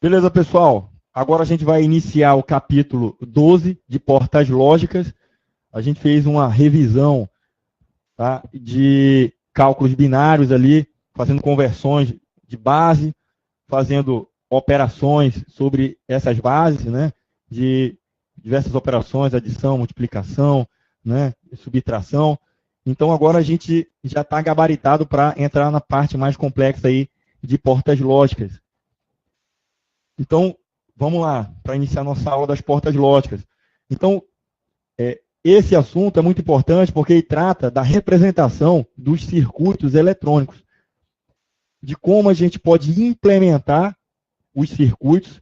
Beleza, pessoal? Agora a gente vai iniciar o capítulo 12 de portas lógicas. A gente fez uma revisão, tá, de cálculos binários ali, fazendo conversões de base, fazendo operações sobre essas bases, né, de diversas operações, adição, multiplicação, né, subtração. Então agora a gente já está gabaritado para entrar na parte mais complexa aí de portas lógicas. Então, vamos lá, para iniciar nossa aula das portas lógicas. Então, esse assunto é muito importante porque ele trata da representação dos circuitos eletrônicos, de como a gente pode implementar os circuitos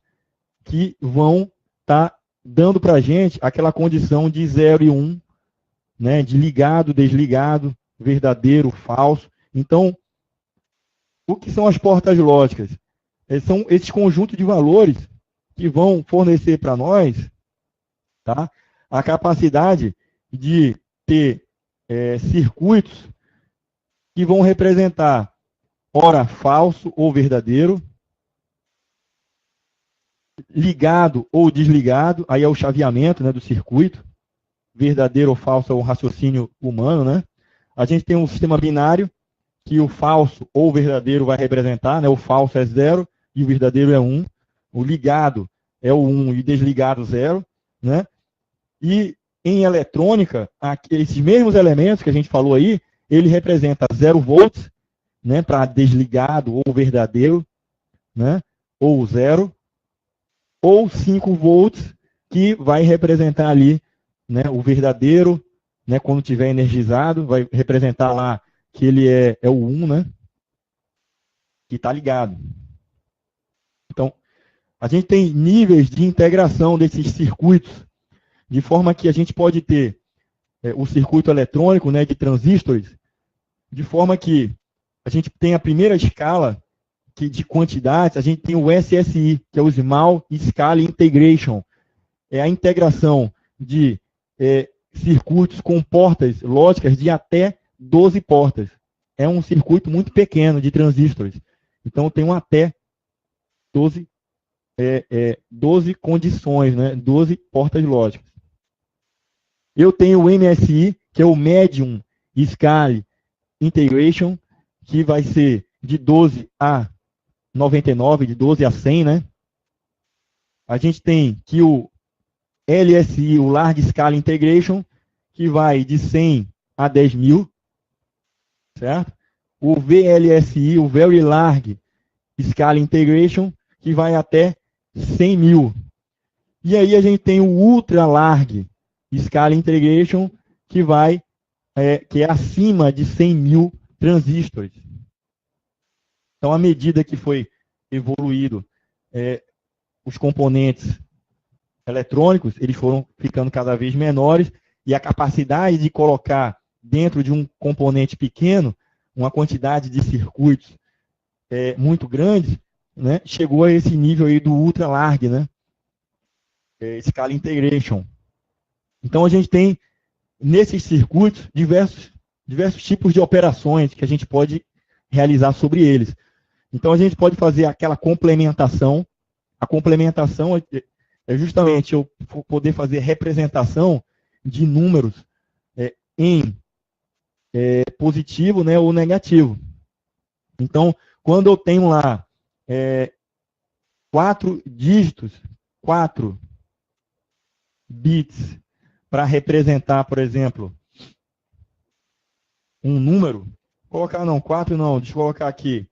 que vão estar dando para a gente aquela condição de 0 e 1, né, de ligado, desligado, verdadeiro, falso. Então, o que são as portas lógicas? São esses conjuntos de valores que vão fornecer para nós, tá, a capacidade de ter circuitos que vão representar, ora, falso ou verdadeiro, ligado ou desligado, aí é o chaveamento, né, do circuito, verdadeiro ou falso é o raciocínio humano, né? A gente tem um sistema binário, que o falso ou o verdadeiro vai representar, né? O falso é 0 e o verdadeiro é 1. O ligado é o 1 e desligado 0, né? E em eletrônica, esses mesmos elementos que a gente falou aí, ele representa 0 volts, né, para desligado ou verdadeiro, né, ou 0, ou 5 volts, que vai representar ali, né, o verdadeiro, né, quando tiver energizado, vai representar lá que ele é o 1, né, que está ligado. Então, a gente tem níveis de integração desses circuitos, de forma que a gente pode ter o circuito eletrônico, né, de transistores, de forma que a gente tem a primeira escala de quantidades, a gente tem o SSI, que é o Small Scale Integration. É a integração de circuitos com portas lógicas de até 12 portas. É um circuito muito pequeno de transistores. Então, tem até 12 condições, né? 12 portas lógicas. Eu tenho o MSI, que é o Medium Scale Integration, que vai ser de 12 a 99, de 12 a 100, né? A gente tem que o LSI, o Large Scale Integration, que vai de 100 a 10.000, certo? O VLSI, o Very Large Scale Integration, que vai até 100.000. E aí a gente tem o Ultra Large Scale Integration, que vai que é acima de 100.000 transistores. Então, à medida que foi evoluído os componentes eletrônicos, eles foram ficando cada vez menores, e a capacidade de colocar dentro de um componente pequeno uma quantidade de circuitos muito grande, né, chegou a esse nível aí do ultra large, né, Scale Integration. Então, a gente tem, nesses circuitos, diversos tipos de operações que a gente pode realizar sobre eles. Então, a gente pode fazer aquela complementação. A complementação é justamente eu poder fazer representação de números em positivo, né, ou negativo. Então, quando eu tenho lá 4 dígitos, 4 bits, para representar, por exemplo, um número, colocar não, 4 não, deixa eu colocar aqui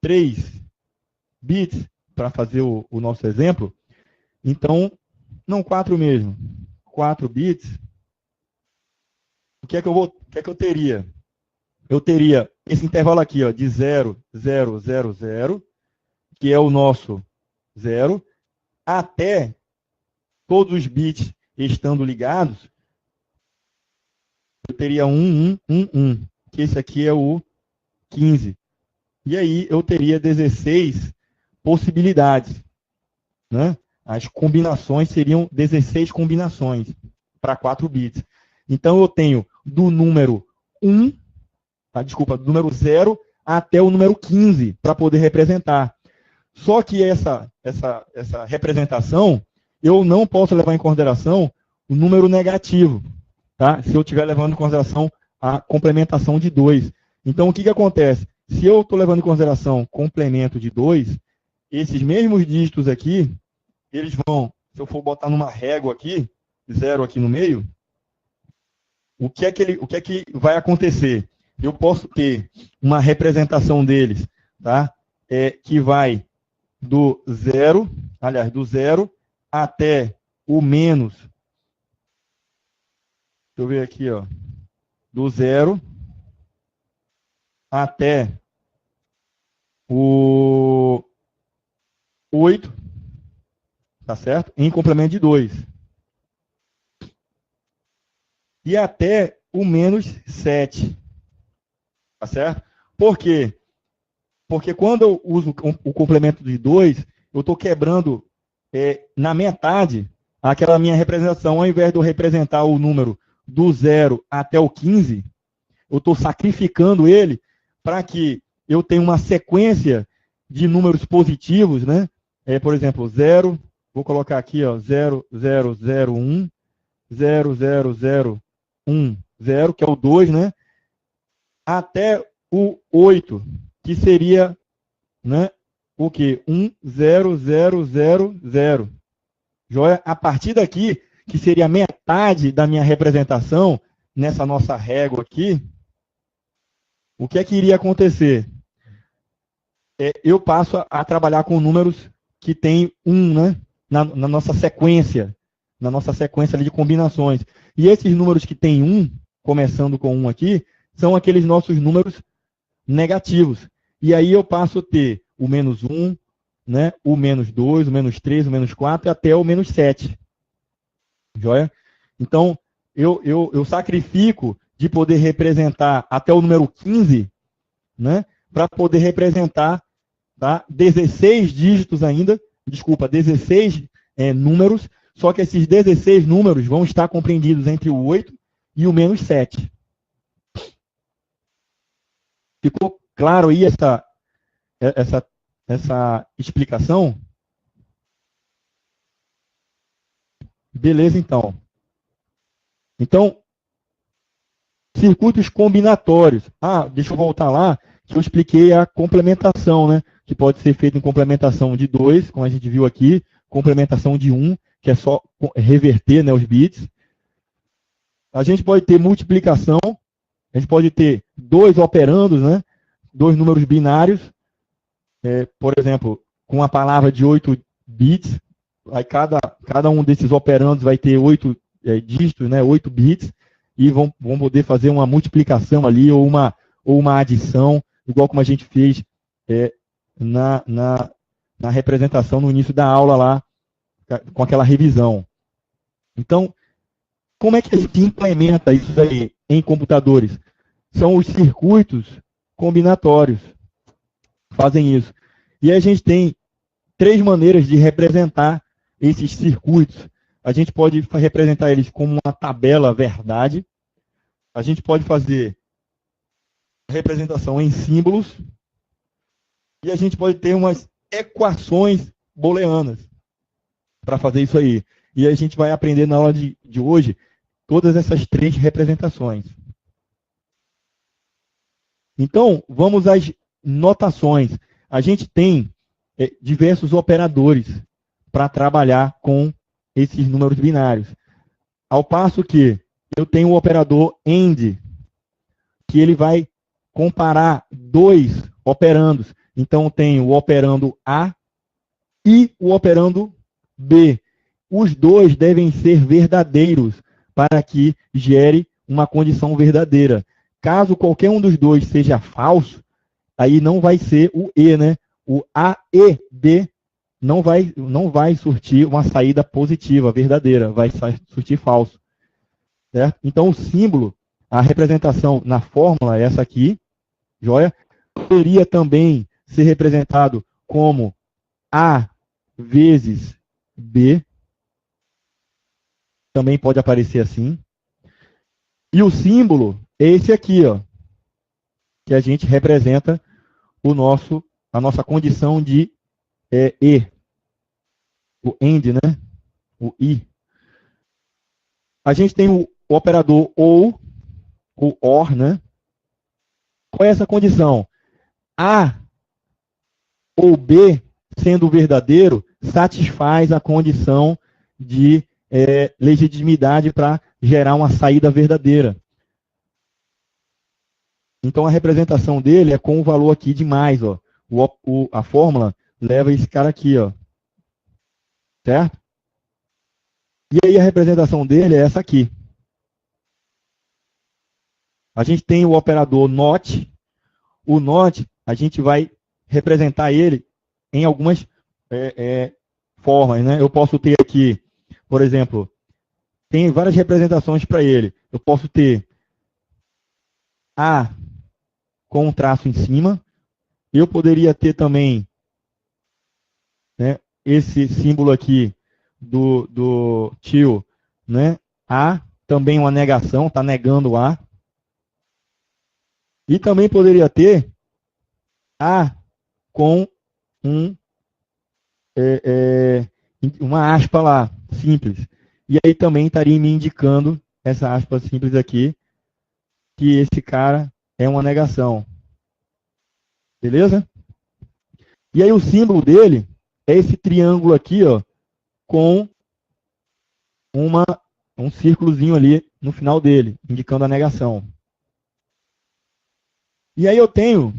3 bits para fazer o nosso exemplo. Então, não 4 mesmo, 4 bits. O que é que eu teria? Eu teria esse intervalo aqui, ó, de 0, 0, 0, 0, que é o nosso 0, até todos os bits estando ligados, eu teria 1, 1, 1, 1, que esse aqui é o 15. E aí eu teria 16 possibilidades, né? As combinações seriam 16 combinações para 4 bits. Então, eu tenho do número 1, do número 0 até o número 15 para poder representar. Só que essa representação, eu não posso levar em consideração o número negativo, tá? Se eu estiver levando em consideração a complementação de 2. Então, o que acontece? Se eu estou levando em consideração complemento de 2, esses mesmos dígitos aqui, eles vão, se eu for botar numa régua aqui, 0 aqui no meio, o que é que vai acontecer? Eu posso ter uma representação deles, tá? Que vai do 0, aliás, do 0 até o menos, deixa eu ver aqui, ó, do 0 até o 8, tá certo? Em complemento de 2. E até o menos 7, tá certo? Por quê? Porque quando eu uso o complemento de 2, eu estou quebrando na metade aquela minha representação. Ao invés de eu representar o número do 0 até o 15, eu estou sacrificando ele para que eu tenha uma sequência de números positivos, né? Por exemplo, 0, vou colocar aqui, ó, 0001, 00010, que é o 2, né? Até o 8, que seria, né, o quê? 10000. Joia? A partir daqui, que seria metade da minha representação, nessa nossa régua aqui, o que é que iria acontecer? Eu passo a trabalhar com números que tem 1, né, na nossa sequência ali de combinações. E esses números que tem 1, começando com 1 aqui, são aqueles nossos números negativos. E aí eu passo a ter o menos 1, né, o menos 2, o menos 3, o menos 4 e até o menos 7. Joia? Então, eu sacrifico de poder representar até o número 15, né, para poder representar, tá, 16 dígitos ainda, 16 números, só que esses 16 números vão estar compreendidos entre o 8 e o menos 7. Ficou claro aí essa explicação? Beleza, então. Então, circuitos combinatórios. Deixa eu voltar lá, que eu expliquei a complementação, né? Que pode ser feita em complementação de 2, como a gente viu aqui, complementação de 1, que é só reverter, né, os bits. A gente pode ter multiplicação, a gente pode ter 2 operandos, né? 2 números binários, por exemplo, com uma palavra de 8 bits, aí cada um desses operandos vai ter 8 dígitos, né, 8 bits, e vão poder fazer uma multiplicação ali, ou uma adição, igual como a gente fez na representação no início da aula lá, com aquela revisão. Então, como é que a gente implementa isso aí em computadores? São os circuitos combinatórios que fazem isso. E a gente tem 3 maneiras de representar esses circuitos. A gente pode representar eles como uma tabela verdade. A gente pode fazer representação em símbolos. E a gente pode ter umas equações booleanas para fazer isso aí. E a gente vai aprender na aula de hoje todas essas 3 representações. Então, vamos às notações. A gente tem diversos operadores para trabalhar com esses números binários. Ao passo que eu tenho o operador AND, que ele vai comparar 2 operandos. Então, eu tenho o operando A e o operando B. Os 2 devem ser verdadeiros para que gere uma condição verdadeira. Caso qualquer um dos 2 seja falso, aí não vai ser o E, né? O A e B não vai surtir uma saída positiva, verdadeira, vai surtir falso. Certo? Então, o símbolo, a representação na fórmula é essa aqui, joia? Poderia também ser representado como A vezes B, também pode aparecer assim. E o símbolo é esse aqui, ó, que a gente representa a nossa condição de E, o AND, né? O I. A gente tem o operador OR, o OR, né? Qual é essa condição? A ou B, sendo verdadeiro, satisfaz a condição de legitimidade para gerar uma saída verdadeira. Então, a representação dele é com o valor aqui de mais. Ó. A fórmula leva esse cara aqui, ó. Certo? E aí, a representação dele é essa aqui. A gente tem o operador NOT. O NOT, a gente vai representar ele em algumas formas. Né? Eu posso ter aqui, por exemplo, tem várias representações para ele. Eu posso ter A com um traço em cima. Eu poderia ter também, né, esse símbolo aqui do tio, né? A, também uma negação, está negando A. E também poderia ter A com uma aspa lá, simples. E aí também estaria me indicando, essa aspa simples aqui, que esse cara é uma negação. Beleza? E aí o símbolo dele é esse triângulo aqui, ó, com um círculozinho ali no final dele, indicando a negação. E aí eu tenho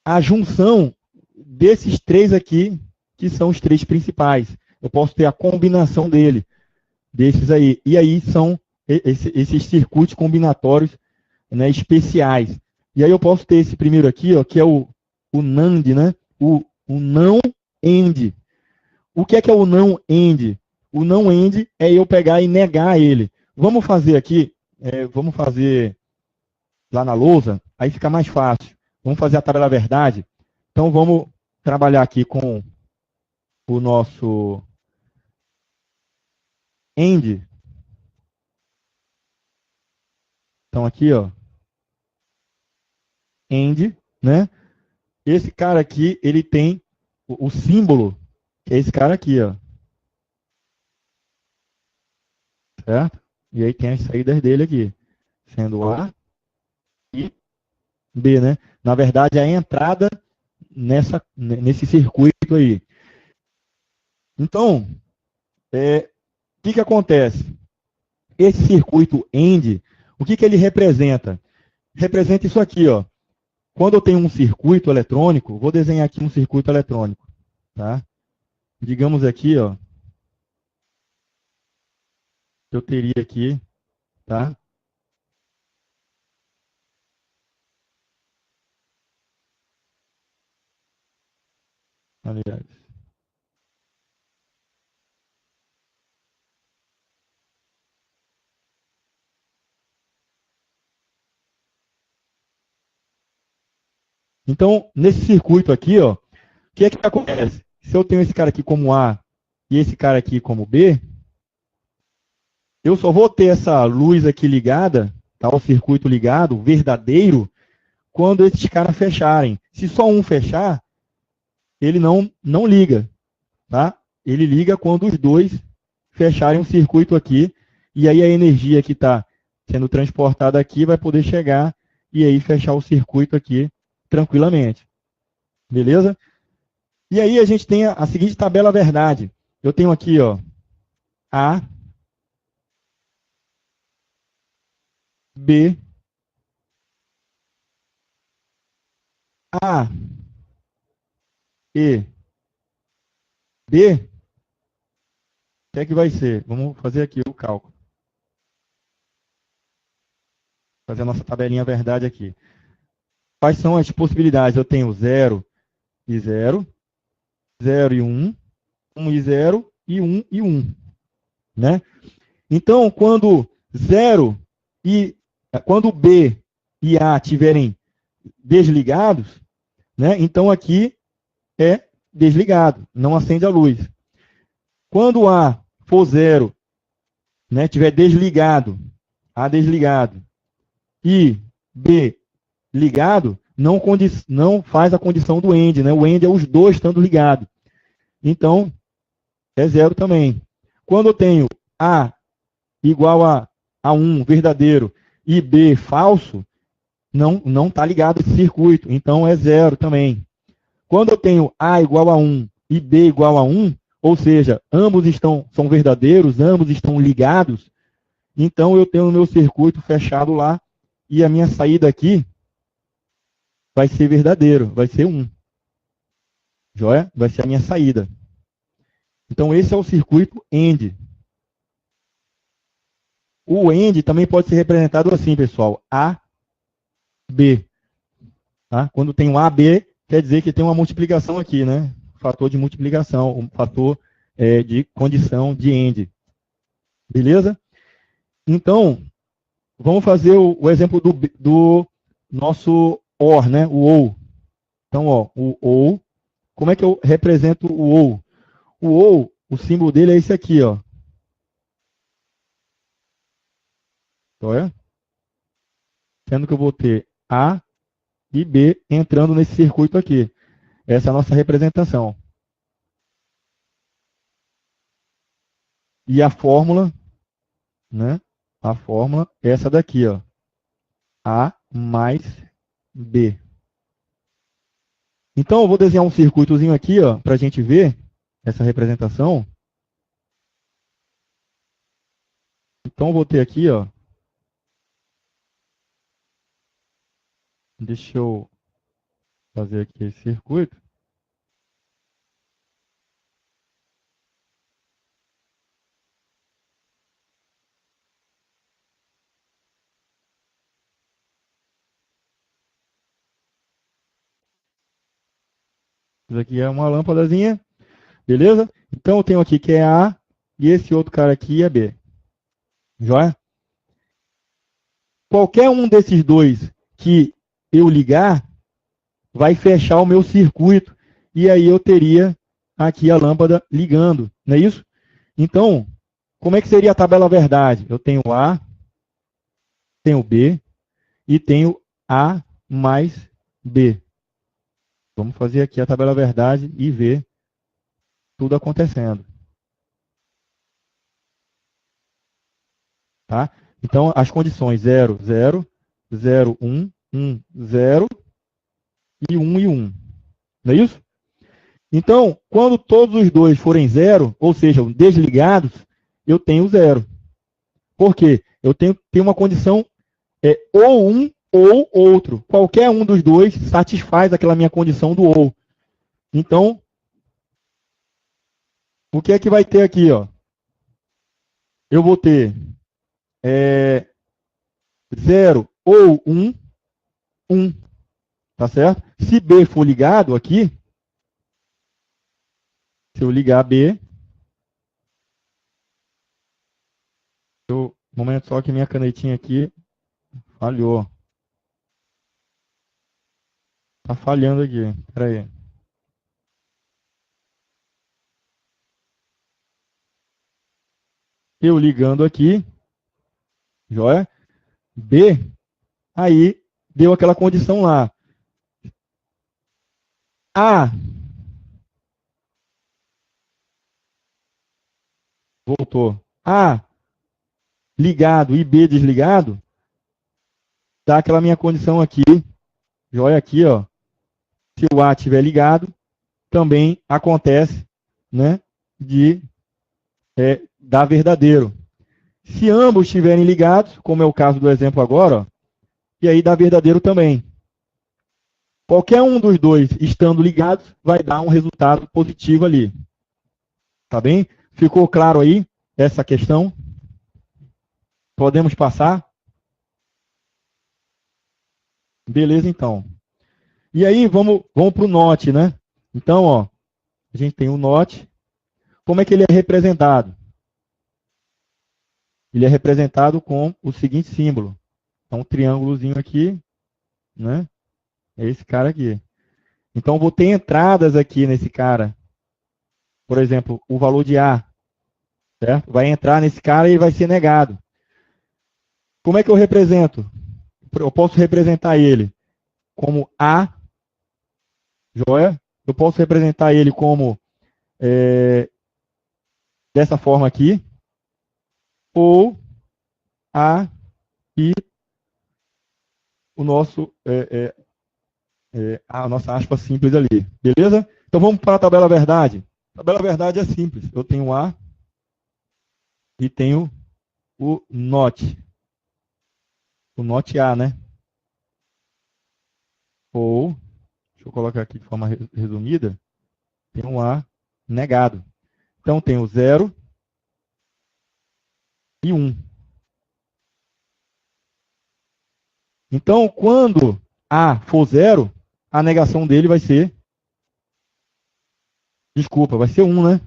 a junção desses três aqui, que são os três principais. Eu posso ter a combinação desses aí. E aí são esses circuitos combinatórios, né, especiais. E aí eu posso ter esse primeiro aqui, ó, que é o NAND, né? O não AND. O que é o não AND? O não AND é eu pegar e negar ele. Vamos fazer aqui, vamos fazer lá na lousa, aí fica mais fácil. Vamos fazer a tabela verdade. Então vamos trabalhar aqui com o nosso AND. Então aqui, ó, AND, né? Esse cara aqui, ele tem o símbolo, que é esse cara aqui, ó. Certo? E aí tem as saídas dele aqui, sendo A e B, né? Na verdade, a entrada nesse circuito aí. Então, o que acontece? Esse circuito AND, o que ele representa? Representa isso aqui, ó. Quando eu tenho um circuito eletrônico, vou desenhar aqui um circuito eletrônico, tá? Digamos aqui, ó, eu teria aqui, tá? Aliás. Então, nesse circuito aqui, ó, o que acontece? Se eu tenho esse cara aqui como A e esse cara aqui como B, eu só vou ter essa luz aqui ligada, tá? O circuito ligado, verdadeiro, quando esses caras fecharem. Se só um fechar, ele não liga, tá? Ele liga quando os dois fecharem o circuito aqui, e aí a energia que está sendo transportada aqui vai poder chegar e aí fechar o circuito aqui tranquilamente. Beleza? E aí a gente tem a seguinte tabela verdade. Eu tenho aqui, ó, A, B, A, E, B. O que é que vai ser? Vamos fazer aqui o cálculo. Fazer a nossa tabelinha verdade aqui. Quais são as possibilidades? Eu tenho 0 e 0, 0 e 1, 1 e 0 e 1 e 1. Né? Então, quando B e A estiverem desligados, né? Então aqui é desligado, não acende a luz. Quando A for 0, né, estiver desligado, A desligado, e B ligado, não faz a condição do AND, né? O AND é os dois estando ligados. Então, é 0 também. Quando eu tenho A igual a 1 verdadeiro e B falso, não está ligado esse circuito, então é 0 também. Quando eu tenho A igual a 1 e B igual a 1, ou seja, ambos são verdadeiros, ambos estão ligados, então eu tenho o meu circuito fechado lá e a minha saída aqui vai ser verdadeiro, vai ser 1. Joia? Vai ser a minha saída. Então esse é o circuito AND. O AND também pode ser representado assim, pessoal, A, B. Tá? Quando tem um A, B, quer dizer que tem uma multiplicação aqui, né? Fator de multiplicação, um fator de condição de AND. Beleza? Então, vamos fazer o exemplo do nosso OR, né? O OU. Então, ó, o OU. Como é que eu represento o OU? O OU, o símbolo dele é esse aqui, ó. Olha. Sendo que eu vou ter A e B entrando nesse circuito aqui. Essa é a nossa representação. E a fórmula, né? A fórmula é essa daqui, ó. A mais B. Então, eu vou desenhar um circuitozinho aqui, ó, para a gente ver essa representação. Então, eu vou ter aqui, ó. Deixa eu fazer aqui esse circuito. Isso aqui é uma lâmpadazinha, beleza? Então, eu tenho aqui que é A e esse outro cara aqui é B. Joia? Qualquer um desses dois que eu ligar, vai fechar o meu circuito e aí eu teria aqui a lâmpada ligando, não é isso? Então, como é que seria a tabela verdade? Eu tenho A, tenho B e tenho A mais B. Vamos fazer aqui a tabela verdade e ver tudo acontecendo. Tá? Então, as condições 0, 0, 0, 1, 1, 0 e 1 e 1. Não é isso? Então, quando todos os dois forem 0, ou seja, desligados, eu tenho 0. Por quê? Eu tenho uma condição ou um ou outro. Qualquer um dos dois satisfaz aquela minha condição do ou. Então, o que é que vai ter aqui? Ó? Eu vou ter 0 ou 1, 1. Tá certo? Se B for ligado aqui, se eu ligar B, momento só que minha canetinha aqui falhou. Tá falhando aqui. Espera aí. Eu ligando aqui, joia? B, aí deu aquela condição lá. A, voltou. A ligado e B desligado, dá aquela minha condição aqui, joia aqui, ó. Se o A estiver ligado, também acontece, né, de dar verdadeiro. Se ambos estiverem ligados, como é o caso do exemplo agora, ó, e aí dá verdadeiro também. Qualquer um dos dois estando ligados vai dar um resultado positivo ali. Tá bem? Ficou claro aí essa questão? Podemos passar? Beleza, então. E aí, vamos para o NOT, né? Então, ó, a gente tem o NOT. Como é que ele é representado? Ele é representado com o seguinte símbolo. Então, um triângulozinho aqui, né? É esse cara aqui. Então, eu vou ter entradas aqui nesse cara. Por exemplo, o valor de A, certo? Vai entrar nesse cara e vai ser negado. Como é que eu represento? Eu posso representar ele como A, joia? Eu posso representar ele como dessa forma aqui, ou A e o nosso, a nossa aspa simples ali, beleza? Então vamos para a tabela verdade. A tabela verdade é simples. Eu tenho A e tenho o not. O not A, né? Ou, deixa eu colocar aqui de forma resumida, tem um A negado. Então tem o 0 e 1. Então, quando A for 0, a negação dele vai ser, desculpa, vai ser 1, né?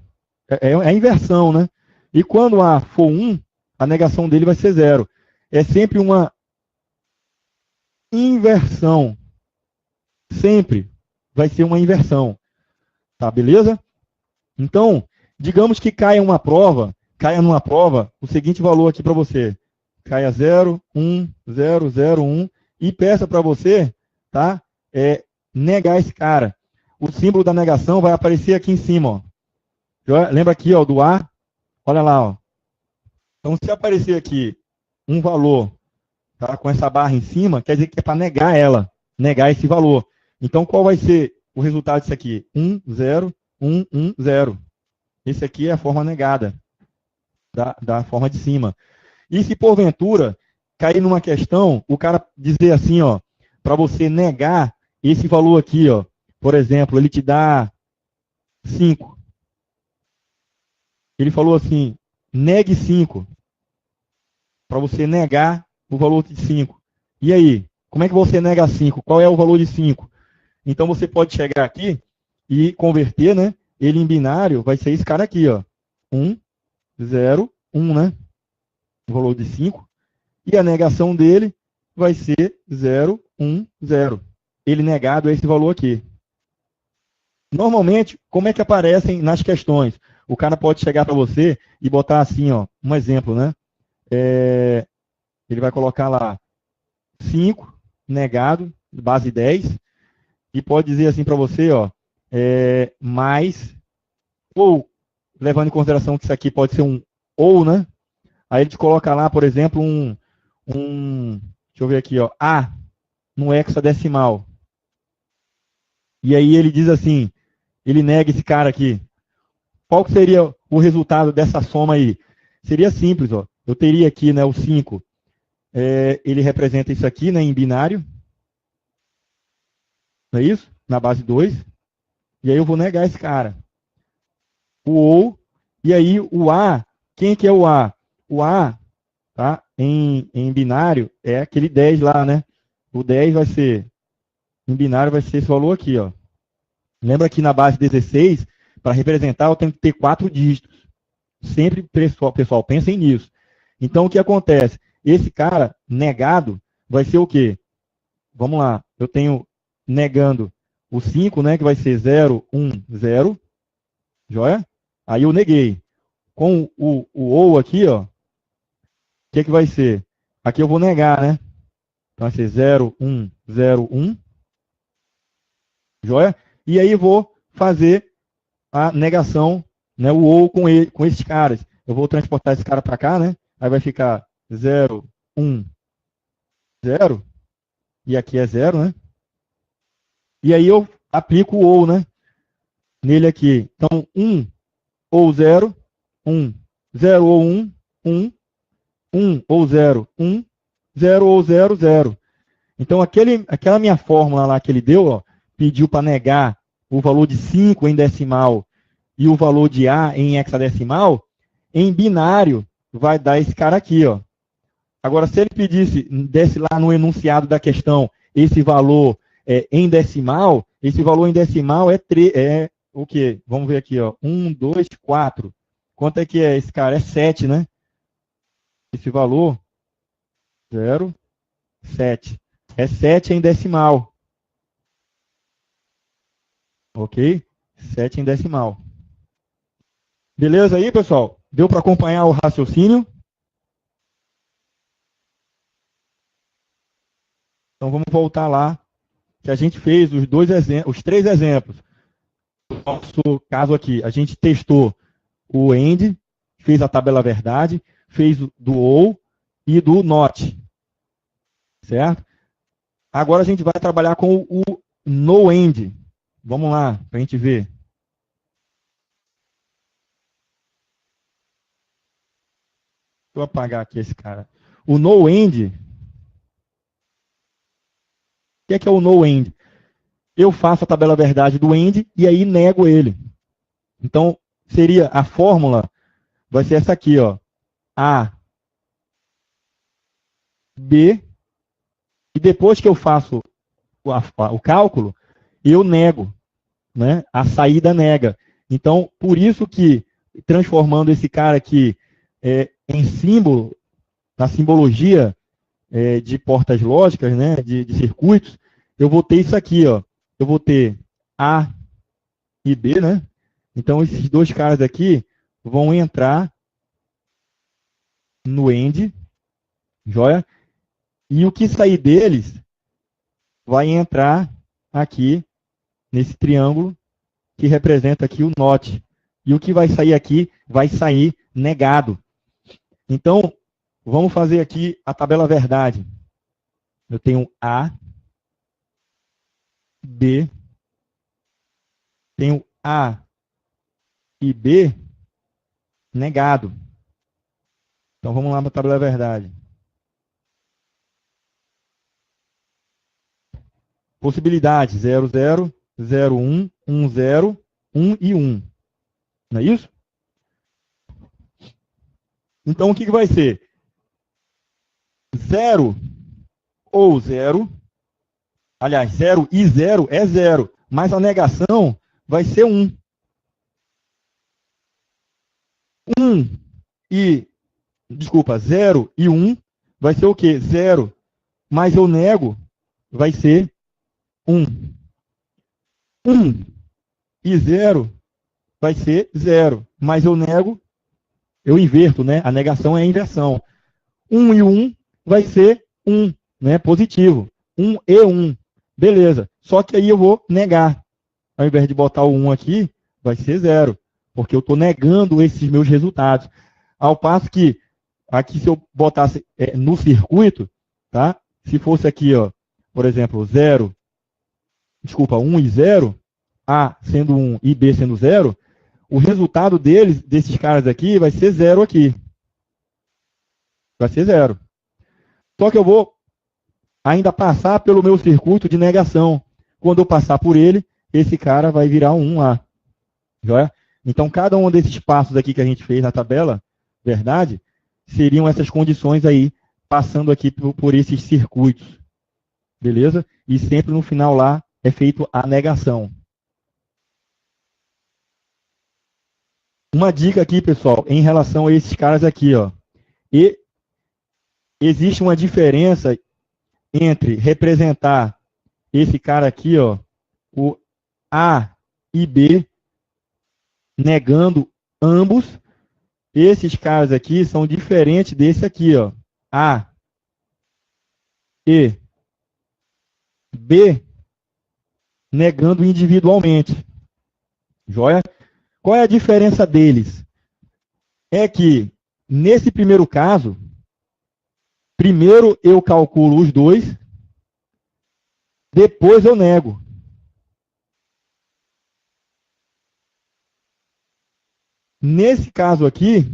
É a inversão, né? E quando A for 1, a negação dele vai ser 0. É sempre uma inversão. Sempre vai ser uma inversão. Tá, beleza? Então, digamos que caia numa prova, o seguinte valor aqui para você. Caia 0, 1, 0, 0, 1 e peça para você, tá? Negar esse cara. O símbolo da negação vai aparecer aqui em cima, ó. Lembra aqui, ó, do A? Olha lá, ó. Então, se aparecer aqui um valor, tá, com essa barra em cima, quer dizer que é para negar ela, negar esse valor. Então, qual vai ser o resultado disso aqui? 1, 0, 1, 1, 0. Esse aqui é a forma negada da forma de cima. E se porventura cair numa questão, o cara dizer assim, ó, para você negar esse valor aqui, ó, por exemplo, ele te dá 5. Ele falou assim, negue 5, para você negar o valor de 5. E aí, como é que você nega 5? Qual é o valor de 5? Então você pode chegar aqui e converter, né? Ele em binário vai ser esse cara aqui, ó. 1, 0, 1, né? O valor de 5. E a negação dele vai ser 0, 1, 0. Ele negado é esse valor aqui. Normalmente, como é que aparecem nas questões? O cara pode chegar para você e botar assim, ó, um exemplo, né? Ele vai colocar lá 5, negado, base 10, e pode dizer assim para você, ó, mais, ou, levando em consideração que isso aqui pode ser um ou, né? Aí ele te coloca lá, por exemplo, deixa eu ver aqui, ó, A no hexadecimal. E aí ele diz assim, ele nega esse cara aqui. Qual que seria o resultado dessa soma aí? Seria simples, ó. Eu teria aqui, né, o 5. Ele representa isso aqui, né, em binário. Não é isso? Na base 2. E aí eu vou negar esse cara. O ou. E aí o A. Quem que é o A? O A, tá? Em binário, é aquele 10 lá, né? O 10 vai ser, em binário, vai ser esse valor aqui, ó. Lembra que na base 16, para representar, eu tenho que ter 4 dígitos. Sempre, pessoal, pensem nisso. Então, o que acontece? Esse cara negado vai ser o quê? Vamos lá. Eu tenho negando o 5, né? Que vai ser 0, 1, 0. Joia? Aí eu neguei. Com o ou aqui, ó. O que vai ser? Aqui eu vou negar, né? Então vai ser 0, 1, 0, 1. Joia? E aí vou fazer a negação, né, o ou com esses caras. Eu vou transportar esse cara para cá, né? Aí vai ficar 0, 1, 0. E aqui é 0, né? E aí eu aplico o ou, né? Nele aqui. Então, 1 ou 0, 1. 0 ou 1, 1. 1 ou 0, 1. 0 ou 0, 0. Então, aquela minha fórmula lá que ele deu, ó, pediu para negar o valor de 5 em decimal e o valor de A em hexadecimal, em binário vai dar esse cara aqui, ó. Agora, se ele desse lá no enunciado da questão esse valor em decimal, esse valor em decimal é o quê? Vamos ver aqui, ó. 1, 2, 4. Quanto é que é esse cara? É 7, né? Esse valor, 0, 7. É 7 em decimal. Ok? 7 em decimal. Beleza aí, pessoal? Deu para acompanhar o raciocínio? Então vamos voltar lá que a gente fez os 3 exemplos. No nosso caso aqui, a gente testou o AND, fez a tabela verdade, fez do OR e do NOT. Certo? Agora a gente vai trabalhar com o NOAND. Vamos lá, para a gente ver. Deixa eu apagar aqui esse cara. O NOAND. O que é o NOAND? Eu faço a tabela verdade do AND e aí nego ele. Então, seria a fórmula, vai ser essa aqui, ó. A, B, e depois que eu faço o cálculo, eu nego, né? A saída nega. Então, por isso que, transformando esse cara aqui em símbolo, na simbologia de portas lógicas, né? De circuitos, eu vou ter isso aqui, ó. Eu vou ter A e B, né? Então, esses 2 caras aqui vão entrar no AND, joia? E o que sair deles vai entrar aqui nesse triângulo que representa aqui o NOT. E o que vai sair aqui vai sair negado. Então, vamos fazer aqui a tabela verdade. Eu tenho A, B, tenho A e B negado. Então, vamos lá para a tabela verdade. Possibilidades 0, 0, 0, 1, 1, 0, 1 e 1. Não é isso? Então, o que vai ser? 0 ou 0. Aliás, 0 e 0 é 0. Mas a negação vai ser 1. 0 e 1 vai ser o quê? 0. Mas eu nego, vai ser 1. 1 e 0 vai ser 0. Mas eu nego, eu inverto, né? A negação é a inversão. 1 e 1 vai ser 1, né? Positivo. 1 e 1. Beleza. Só que aí eu vou negar. Ao invés de botar o 1 aqui, vai ser 0. Porque eu estou negando esses meus resultados. Ao passo que, aqui se eu botasse no circuito, tá? Se fosse aqui, ó, por exemplo, 1 e 0, A sendo 1 e B sendo 0, o resultado desses caras aqui, vai ser 0 aqui. Vai ser 0. Só que eu vou ainda passar pelo meu circuito de negação. Quando eu passar por ele, esse cara vai virar um 1 lá. Joia? Então, cada um desses passos aqui que a gente fez na tabela, verdade, seriam essas condições aí, passando aqui por esses circuitos. Beleza? E sempre no final lá é feito a negação. Uma dica aqui, pessoal, em relação a esses caras aqui, ó. E existe uma diferença entre representar esse cara aqui, ó, o A e B, negando ambos. Esses caras aqui são diferentes desse aqui, ó. A e B, negando individualmente. Joia? Qual é a diferença deles? É que, nesse primeiro caso, primeiro eu calculo os dois, depois eu nego. Nesse caso aqui,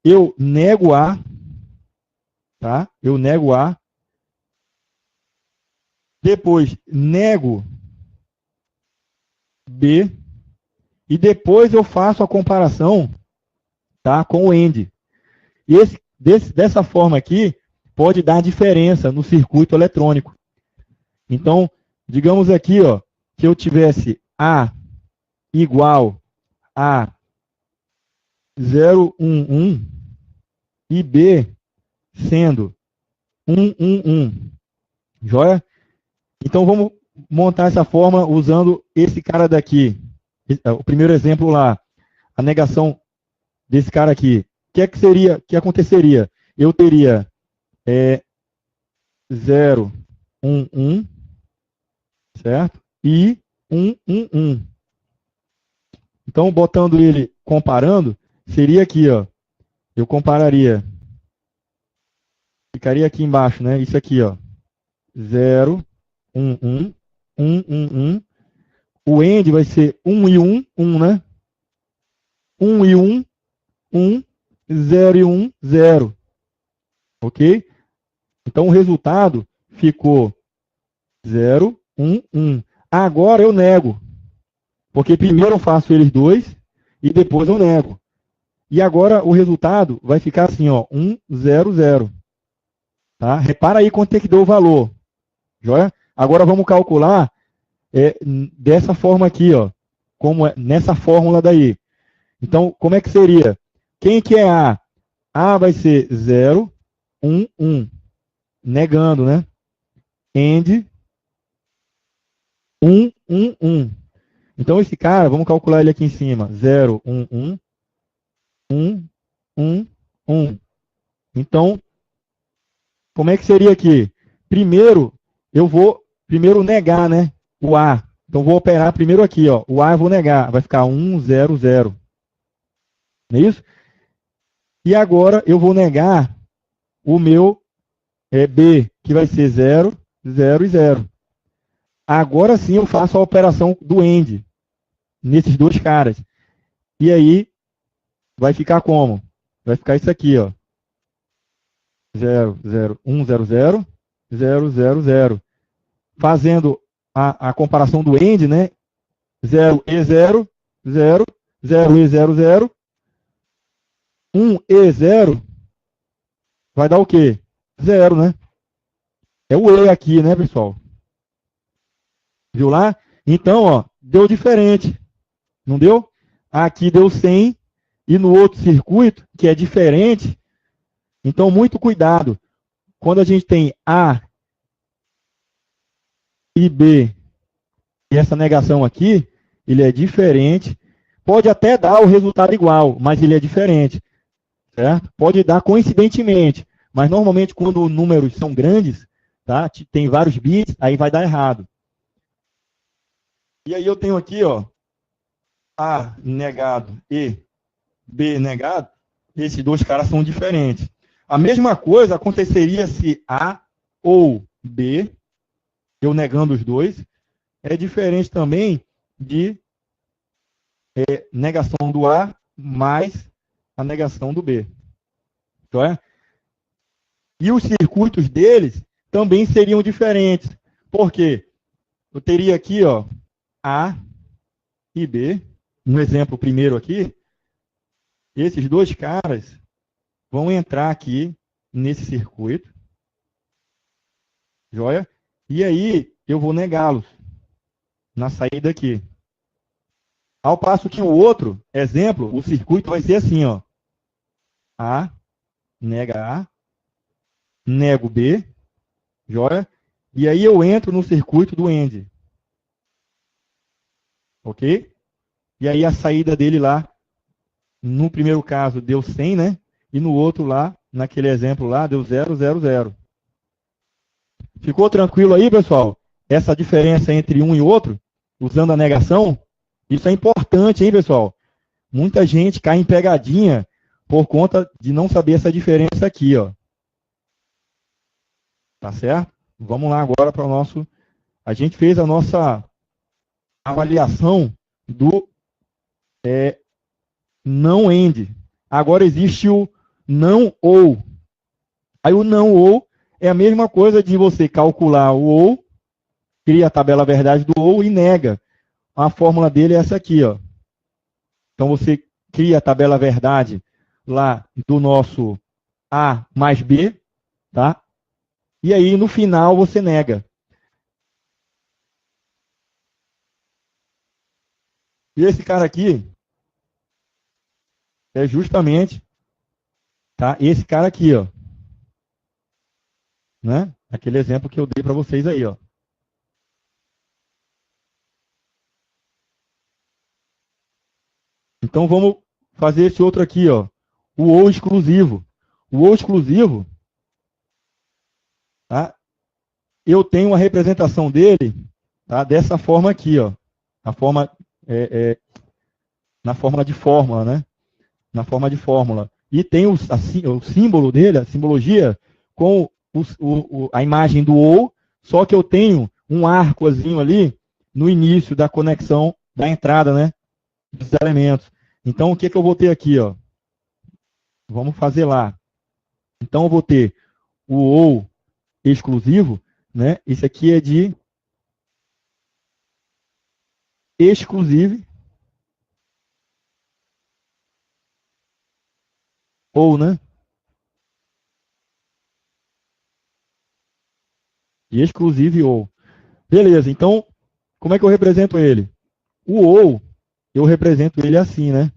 eu nego A, tá? Eu nego A, depois nego B, e depois eu faço a comparação, tá, com o AND. E dessa forma aqui, pode dar diferença no circuito eletrônico. Então, digamos aqui, ó, que eu tivesse A igual a 0, 1, 1 e B sendo 1, 1, 1. Joia? Então, vamos montar essa fórmula usando esse cara daqui. O primeiro exemplo lá, a negação desse cara aqui. O que aconteceria? Eu teria 0, 1, 1 certo? E 1, 1, 1. Então, botando ele, comparando, seria aqui, ó. Eu compararia, ficaria aqui embaixo, né? Isso aqui, ó. 0, 1, 1, 1, 1, 1. O AND vai ser 1 e 1, 1, né? 1 e 1, 1, 0 e 1, 0. Ok? Então, o resultado ficou 0, 1, 1. Agora eu nego. Porque primeiro eu faço eles dois e depois eu nego. E agora o resultado vai ficar assim, ó, 1, 0, 0. Tá? Repara aí quanto é que deu o valor. Joia? Agora vamos calcular dessa forma aqui, ó. Como é, nessa fórmula daí. Então, como é que seria? Quem que é A? A vai ser 0, 1, 1. Negando, né? AND 1, 1, 1. Então, esse cara, vamos calcular ele aqui em cima. 0, 1, 1. 1, 1, 1. Então, como é que seria aqui? Primeiro, eu vou negar, né? O A. Então, vou operar primeiro aqui, ó. O A eu vou negar. Vai ficar 1, 0, 0. Não é isso? E agora eu vou negar o meu B, que vai ser 0, 0 e 0. Agora sim eu faço a operação do AND nesses dois caras. E aí vai ficar como? Vai ficar isso aqui, ó. 0, 0, 1, 0, 0, 0, 0, 0. Fazendo a comparação do AND, né? 0 e 0, 0, 0 e 0, 0. 1 e 0 vai dar o quê? 0, né? É o E aqui, né, pessoal? Viu lá? Então, ó, deu diferente. Não deu? Aqui deu 100 e no outro circuito, que é diferente. Então, muito cuidado. Quando a gente tem A e B e essa negação aqui, ele é diferente. Pode até dar o resultado igual, mas ele é diferente. Certo? Pode dar coincidentemente, mas normalmente quando números são grandes, tá? Tem vários bits, aí vai dar errado. E aí eu tenho aqui, ó, A negado e B negado, esses dois caras são diferentes. A mesma coisa aconteceria se A ou B, eu negando os dois, é diferente também de negação do A mais a negação do B. Então, e os circuitos deles também seriam diferentes. Por quê? Eu teria aqui, ó, A e B. Um exemplo primeiro aqui. Esses dois caras vão entrar aqui nesse circuito. Joia? E aí eu vou negá-los na saída aqui. Ao passo que o outro, exemplo, o circuito vai ser assim, ó. A, nega A, nego B, joia? E aí eu entro no circuito do AND. Ok? E aí a saída dele lá, no primeiro caso, deu 100, né? E no outro lá, naquele exemplo lá, deu 0, 0, 0. Ficou tranquilo aí, pessoal? Essa diferença entre um e outro, usando a negação, isso é importante, hein, pessoal? Muita gente cai em pegadinha por conta de não saber essa diferença aqui, ó. Tá certo? Vamos lá agora para o nosso... A gente fez a nossa avaliação do não AND. Agora existe o não ou. Aí o não ou é a mesma coisa de você calcular o ou, cria a tabela verdade do ou e nega. A fórmula dele é essa aqui, ó. Então você cria a tabela verdade lá do nosso A mais B, tá? E aí no final você nega. E esse cara aqui é justamente, tá? Esse cara aqui, ó. Né? Aquele exemplo que eu dei para vocês aí, ó. Então vamos fazer esse outro aqui, ó. O ou exclusivo. O ou exclusivo, tá? Eu tenho a representação dele, tá? Dessa forma aqui, ó. A forma, na forma de fórmula, né? Na forma de fórmula. E tem o símbolo dele, a simbologia, com a imagem do ou, só que eu tenho um arcozinho ali no início da conexão da entrada, né? Dos elementos. Então, o que eu vou ter aqui, ó? Vamos fazer lá. Então, eu vou ter o ou exclusivo, né? Esse aqui é de exclusive, ou, né? De exclusive ou. Beleza, então, como é que eu represento ele? O ou, eu represento ele assim, né?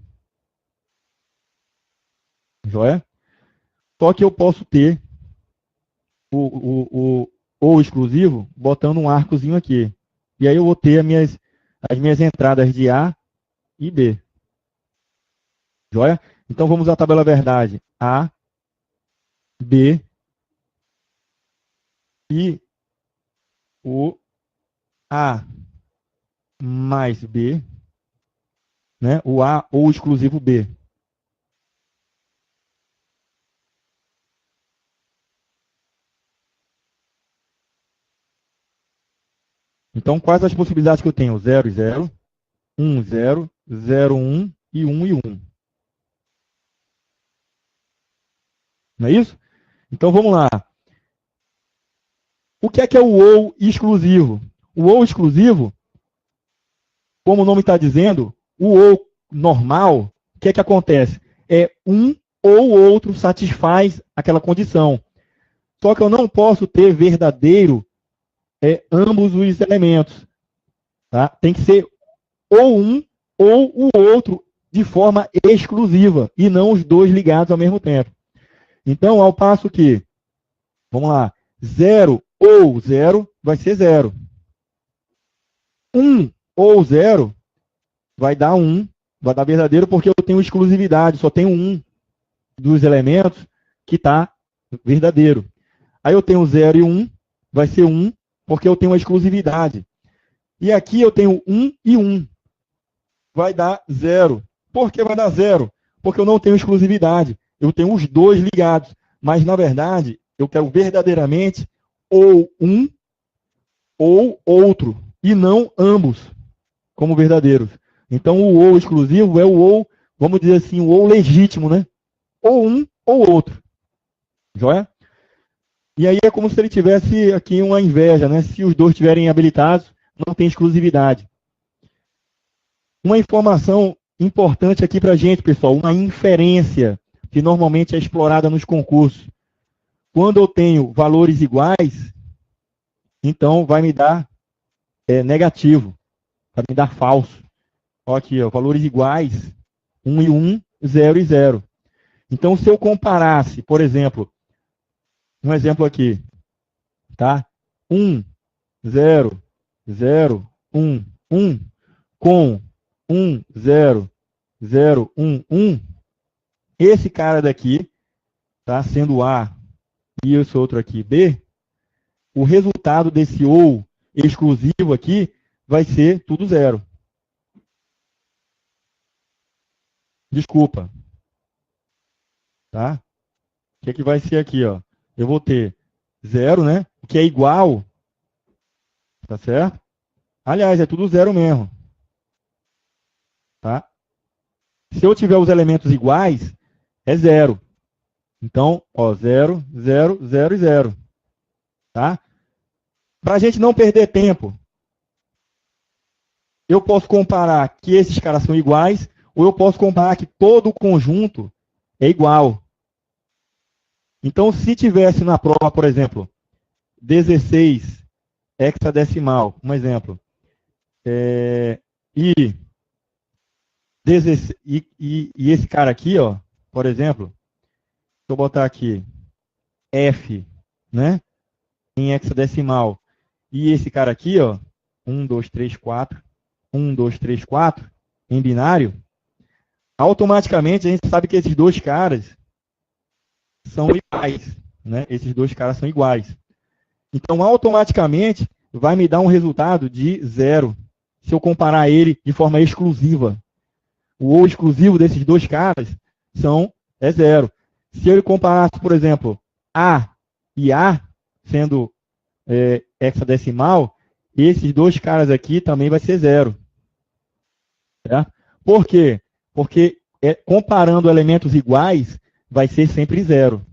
Joia? Só que eu posso ter o ou exclusivo botando um arcozinho aqui. E aí eu vou ter as minhas entradas de A e B. Joia? Então vamos à tabela verdade. A, B e o A mais B, né? O A ou exclusivo B. Então, quais as possibilidades que eu tenho? 0 e 0, 1, 0, 0, 1 e 1 e 1. Não é isso? Então, vamos lá. O que é o ou exclusivo? O ou exclusivo, como o nome está dizendo, o ou normal, o que acontece? É um ou outro satisfaz aquela condição. Só que eu não posso ter verdadeiro ambos os elementos. Tá? Tem que ser ou um ou o outro de forma exclusiva, e não os dois ligados ao mesmo tempo. Então, ao passo que, vamos lá, 0 ou 0 vai ser 0. 1 ou 0 vai dar 1, vai dar verdadeiro, porque eu tenho exclusividade, só tenho um dos elementos que está verdadeiro. Aí eu tenho 0 e 1, vai ser 1, porque eu tenho a exclusividade. E aqui eu tenho 1 e 1, vai dar 0. Por que vai dar 0? Porque eu não tenho exclusividade. Eu tenho os dois ligados. Mas, na verdade, eu quero verdadeiramente ou um ou outro, e não ambos como verdadeiros. Então, o ou exclusivo é o ou, vamos dizer assim, o ou legítimo, né? Ou um ou outro. Joia? E aí é como se ele tivesse aqui uma inveja, né? Se os dois estiverem habilitados, não tem exclusividade. Uma informação importante aqui para a gente, pessoal, uma inferência que normalmente é explorada nos concursos. Quando eu tenho valores iguais, então vai me dar negativo, vai me dar falso. Olha aqui, ó, valores iguais, 1 e 1, 0 e 0. Então, se eu comparasse, por exemplo, um exemplo aqui, tá? 1, 0, 0, 1, 1, com 1, 0, 0, 1, 1, esse cara daqui, tá? Sendo A e esse outro aqui B, o resultado desse ou exclusivo aqui vai ser tudo 0. Desculpa. Tá? O que vai ser aqui, ó? Eu vou ter 0, né? O que é igual, tá certo? Aliás, é tudo 0 mesmo. Tá? Se eu tiver os elementos iguais, é 0. Então, ó, 0, 0, 0 e 0. Tá? Para a gente não perder tempo, eu posso comparar que esses caras são iguais, ou eu posso comparar que todo o conjunto é igual. Então, se tivesse na prova, por exemplo, 16 hexadecimal, um exemplo, e esse cara aqui, ó, por exemplo, se eu botar aqui F, né, em hexadecimal, e esse cara aqui, ó, 1, 2, 3, 4, 1, 2, 3, 4, em binário, automaticamente a gente sabe que esses dois caras são iguais, né? Esses dois caras são iguais. Então, automaticamente, vai me dar um resultado de 0, se eu comparar ele de forma exclusiva. O ou exclusivo desses dois caras é 0. Se eu comparasse, por exemplo, A e A, sendo hexadecimal, esses dois caras aqui também vai ser 0. Tá? Por quê? Porque comparando elementos iguais, vai ser sempre 0.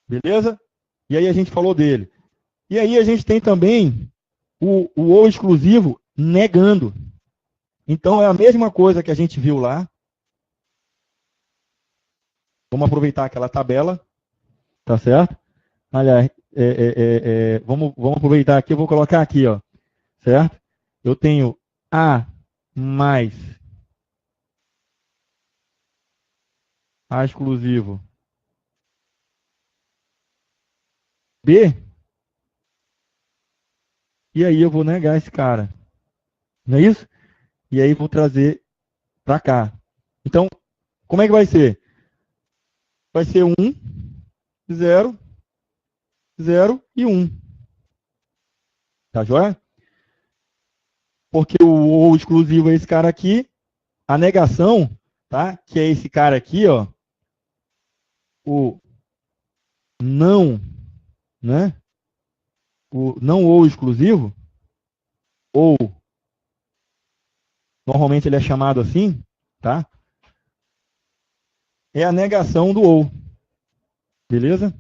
Beleza? E aí a gente falou dele. E aí a gente tem também o ou exclusivo negando. Então é a mesma coisa que a gente viu lá. Vamos aproveitar aquela tabela, tá certo? Aliás, vamos aproveitar aqui, eu vou colocar aqui, ó, certo? Eu tenho A mais A exclusivo B, e aí eu vou negar esse cara. Não é isso? E aí vou trazer para cá. Então, como é que vai ser? Vai ser 1, 0, 0 e 1. Tá joia? Porque o ou exclusivo é esse cara aqui, a negação, tá? Que é esse cara aqui, ó, o não, né? O não ou exclusivo, ou normalmente ele é chamado assim, tá? É a negação do ou. Beleza?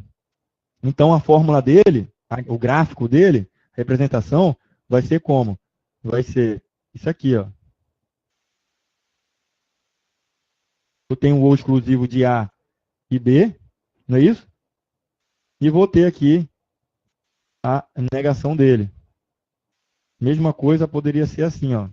Então a fórmula dele, o gráfico dele, a representação, vai ser como? Vai ser isso aqui, ó. Eu tenho o ou exclusivo de A e B, não é isso? E vou ter aqui a negação dele. Mesma coisa poderia ser assim, ó.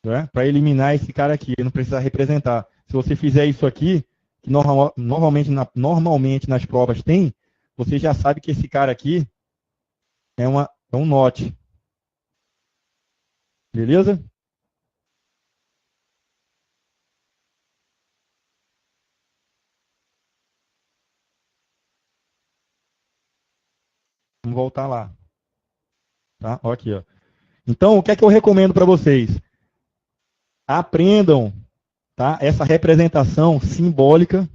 Né? Para eliminar esse cara aqui, não precisa representar. Se você fizer isso aqui, que normalmente nas provas tem, você já sabe que esse cara aqui é um not. Beleza? Vamos voltar lá. Tá? Ó aqui, ó. Então, o que é que eu recomendo para vocês? Aprendam, tá? Essa representação simbólica,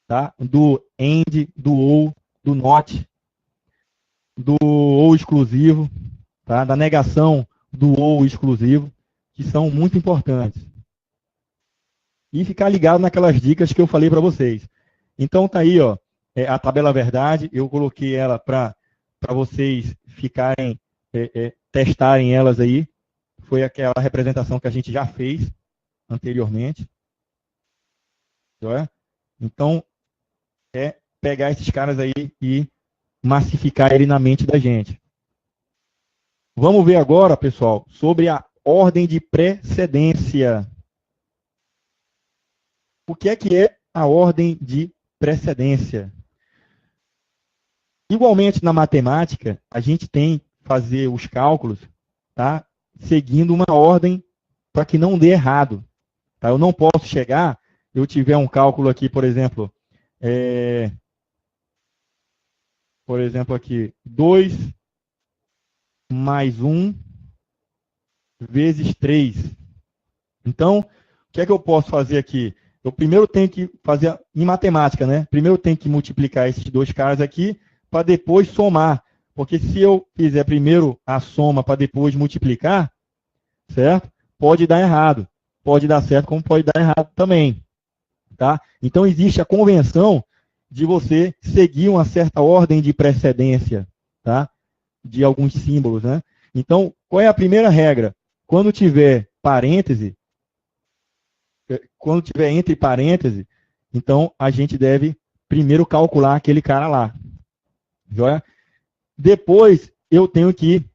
tá? Do AND, do OR, do NOT, do OR exclusivo, tá? Da negação do OR exclusivo, que são muito importantes. E ficar ligado naquelas dicas que eu falei para vocês. Então tá aí, ó, a tabela verdade, eu coloquei ela para vocês ficarem, testarem elas aí. Foi aquela representação que a gente já fez anteriormente. Então, pegar esses caras aí e massificar ele na mente da gente. Vamos ver agora, pessoal, sobre a ordem de precedência. O que é a ordem de precedência? Igualmente, na matemática, a gente tem que fazer os cálculos, tá? Seguindo uma ordem para que não dê errado. Tá? Eu não posso chegar, eu tiver um cálculo aqui, por exemplo, aqui, 2 mais 1 vezes 3. Então, o que é que eu posso fazer aqui? Eu primeiro tenho que fazer, em matemática, né? Primeiro eu tenho que multiplicar esses dois caras aqui, para depois somar. Porque se eu fizer primeiro a soma para depois multiplicar, certo? Pode dar errado. Pode dar certo, como pode dar errado também. Tá? Então, existe a convenção de você seguir uma certa ordem de precedência, tá? De alguns símbolos, né? Então, qual é a primeira regra? Quando tiver parêntese, quando tiver entre parênteses, então a gente deve primeiro calcular aquele cara lá. Joia? Depois, eu tenho que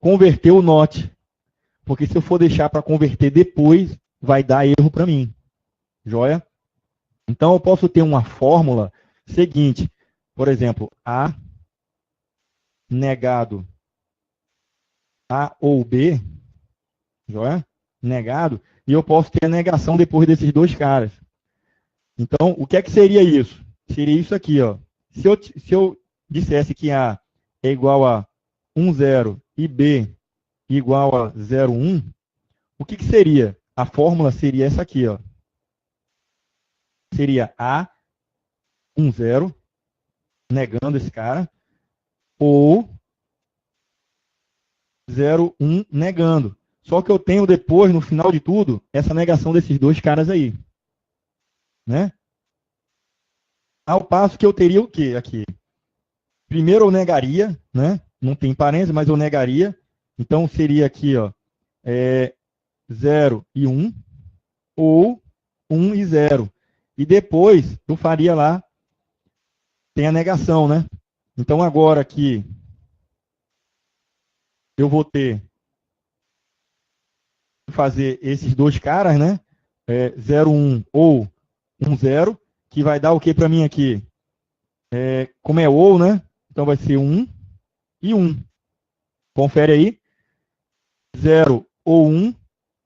converter o NOT. Porque se eu for deixar para converter depois, vai dar erro para mim. Joia? Então, eu posso ter uma fórmula seguinte. Por exemplo, A negado A ou B, joia? Negado, e eu posso ter a negação depois desses dois caras. Então, o que é que seria isso? Seria isso aqui, ó. Se eu dissesse que A é igual a 1, 0 e B igual a 0, 1, o que seria? A fórmula seria essa aqui, ó. Seria A, 1, 0, negando esse cara, ou 0, 1, negando. Só que eu tenho depois, no final de tudo, essa negação desses dois caras aí. Né? Ao passo que eu teria o quê aqui? Primeiro eu negaria, né? Não tem parênteses, mas eu negaria. Então seria aqui, ó, 0 e 1, ou 1 e 0. E depois eu faria lá, tem a negação, né? Então agora aqui, eu vou ter que fazer esses dois caras, né? 0, 1 ou 1, 0, que vai dar o que para mim aqui? Como é ou, né? Então vai ser 1 e 1. Confere aí. 0 ou 1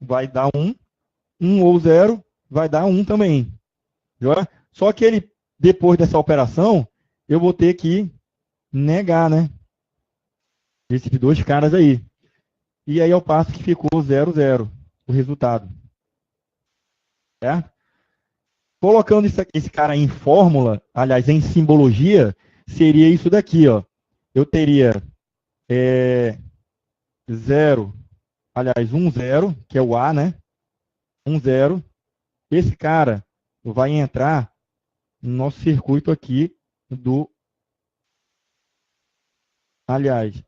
vai dar 1. 1 ou 0 vai dar 1 também. Só que ele, depois dessa operação, eu vou ter que negar, né? Esses dois caras aí. E aí eu passo que ficou 0, 0, o resultado. Certo? Colocando esse cara em fórmula, aliás, em simbologia, seria isso daqui, ó. Eu teria 0, aliás, 1, 0, que é o A, né? 1, 0. Esse cara vai entrar no nosso circuito aqui do... Aliás,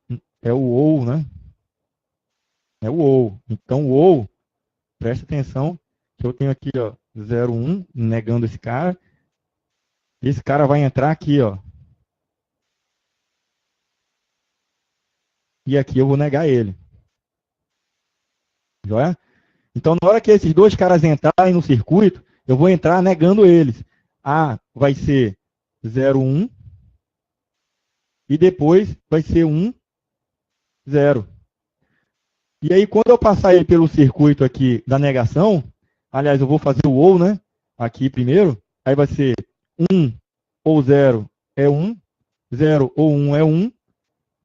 é o OU, né? É o OU. Então, o OU, presta atenção, que eu tenho aqui, ó, 0, 1, negando esse cara. Esse cara vai entrar aqui, ó. E aqui eu vou negar ele. Joia? Então, na hora que esses dois caras entrarem no circuito, eu vou entrar negando eles. A vai ser 0, 1. E depois vai ser 1, 0. E aí, quando eu passar ele pelo circuito aqui da negação, aliás, eu vou fazer o OU, né? Aqui primeiro. Aí vai ser 1 ou 0 é 1. 0 ou 1 é 1.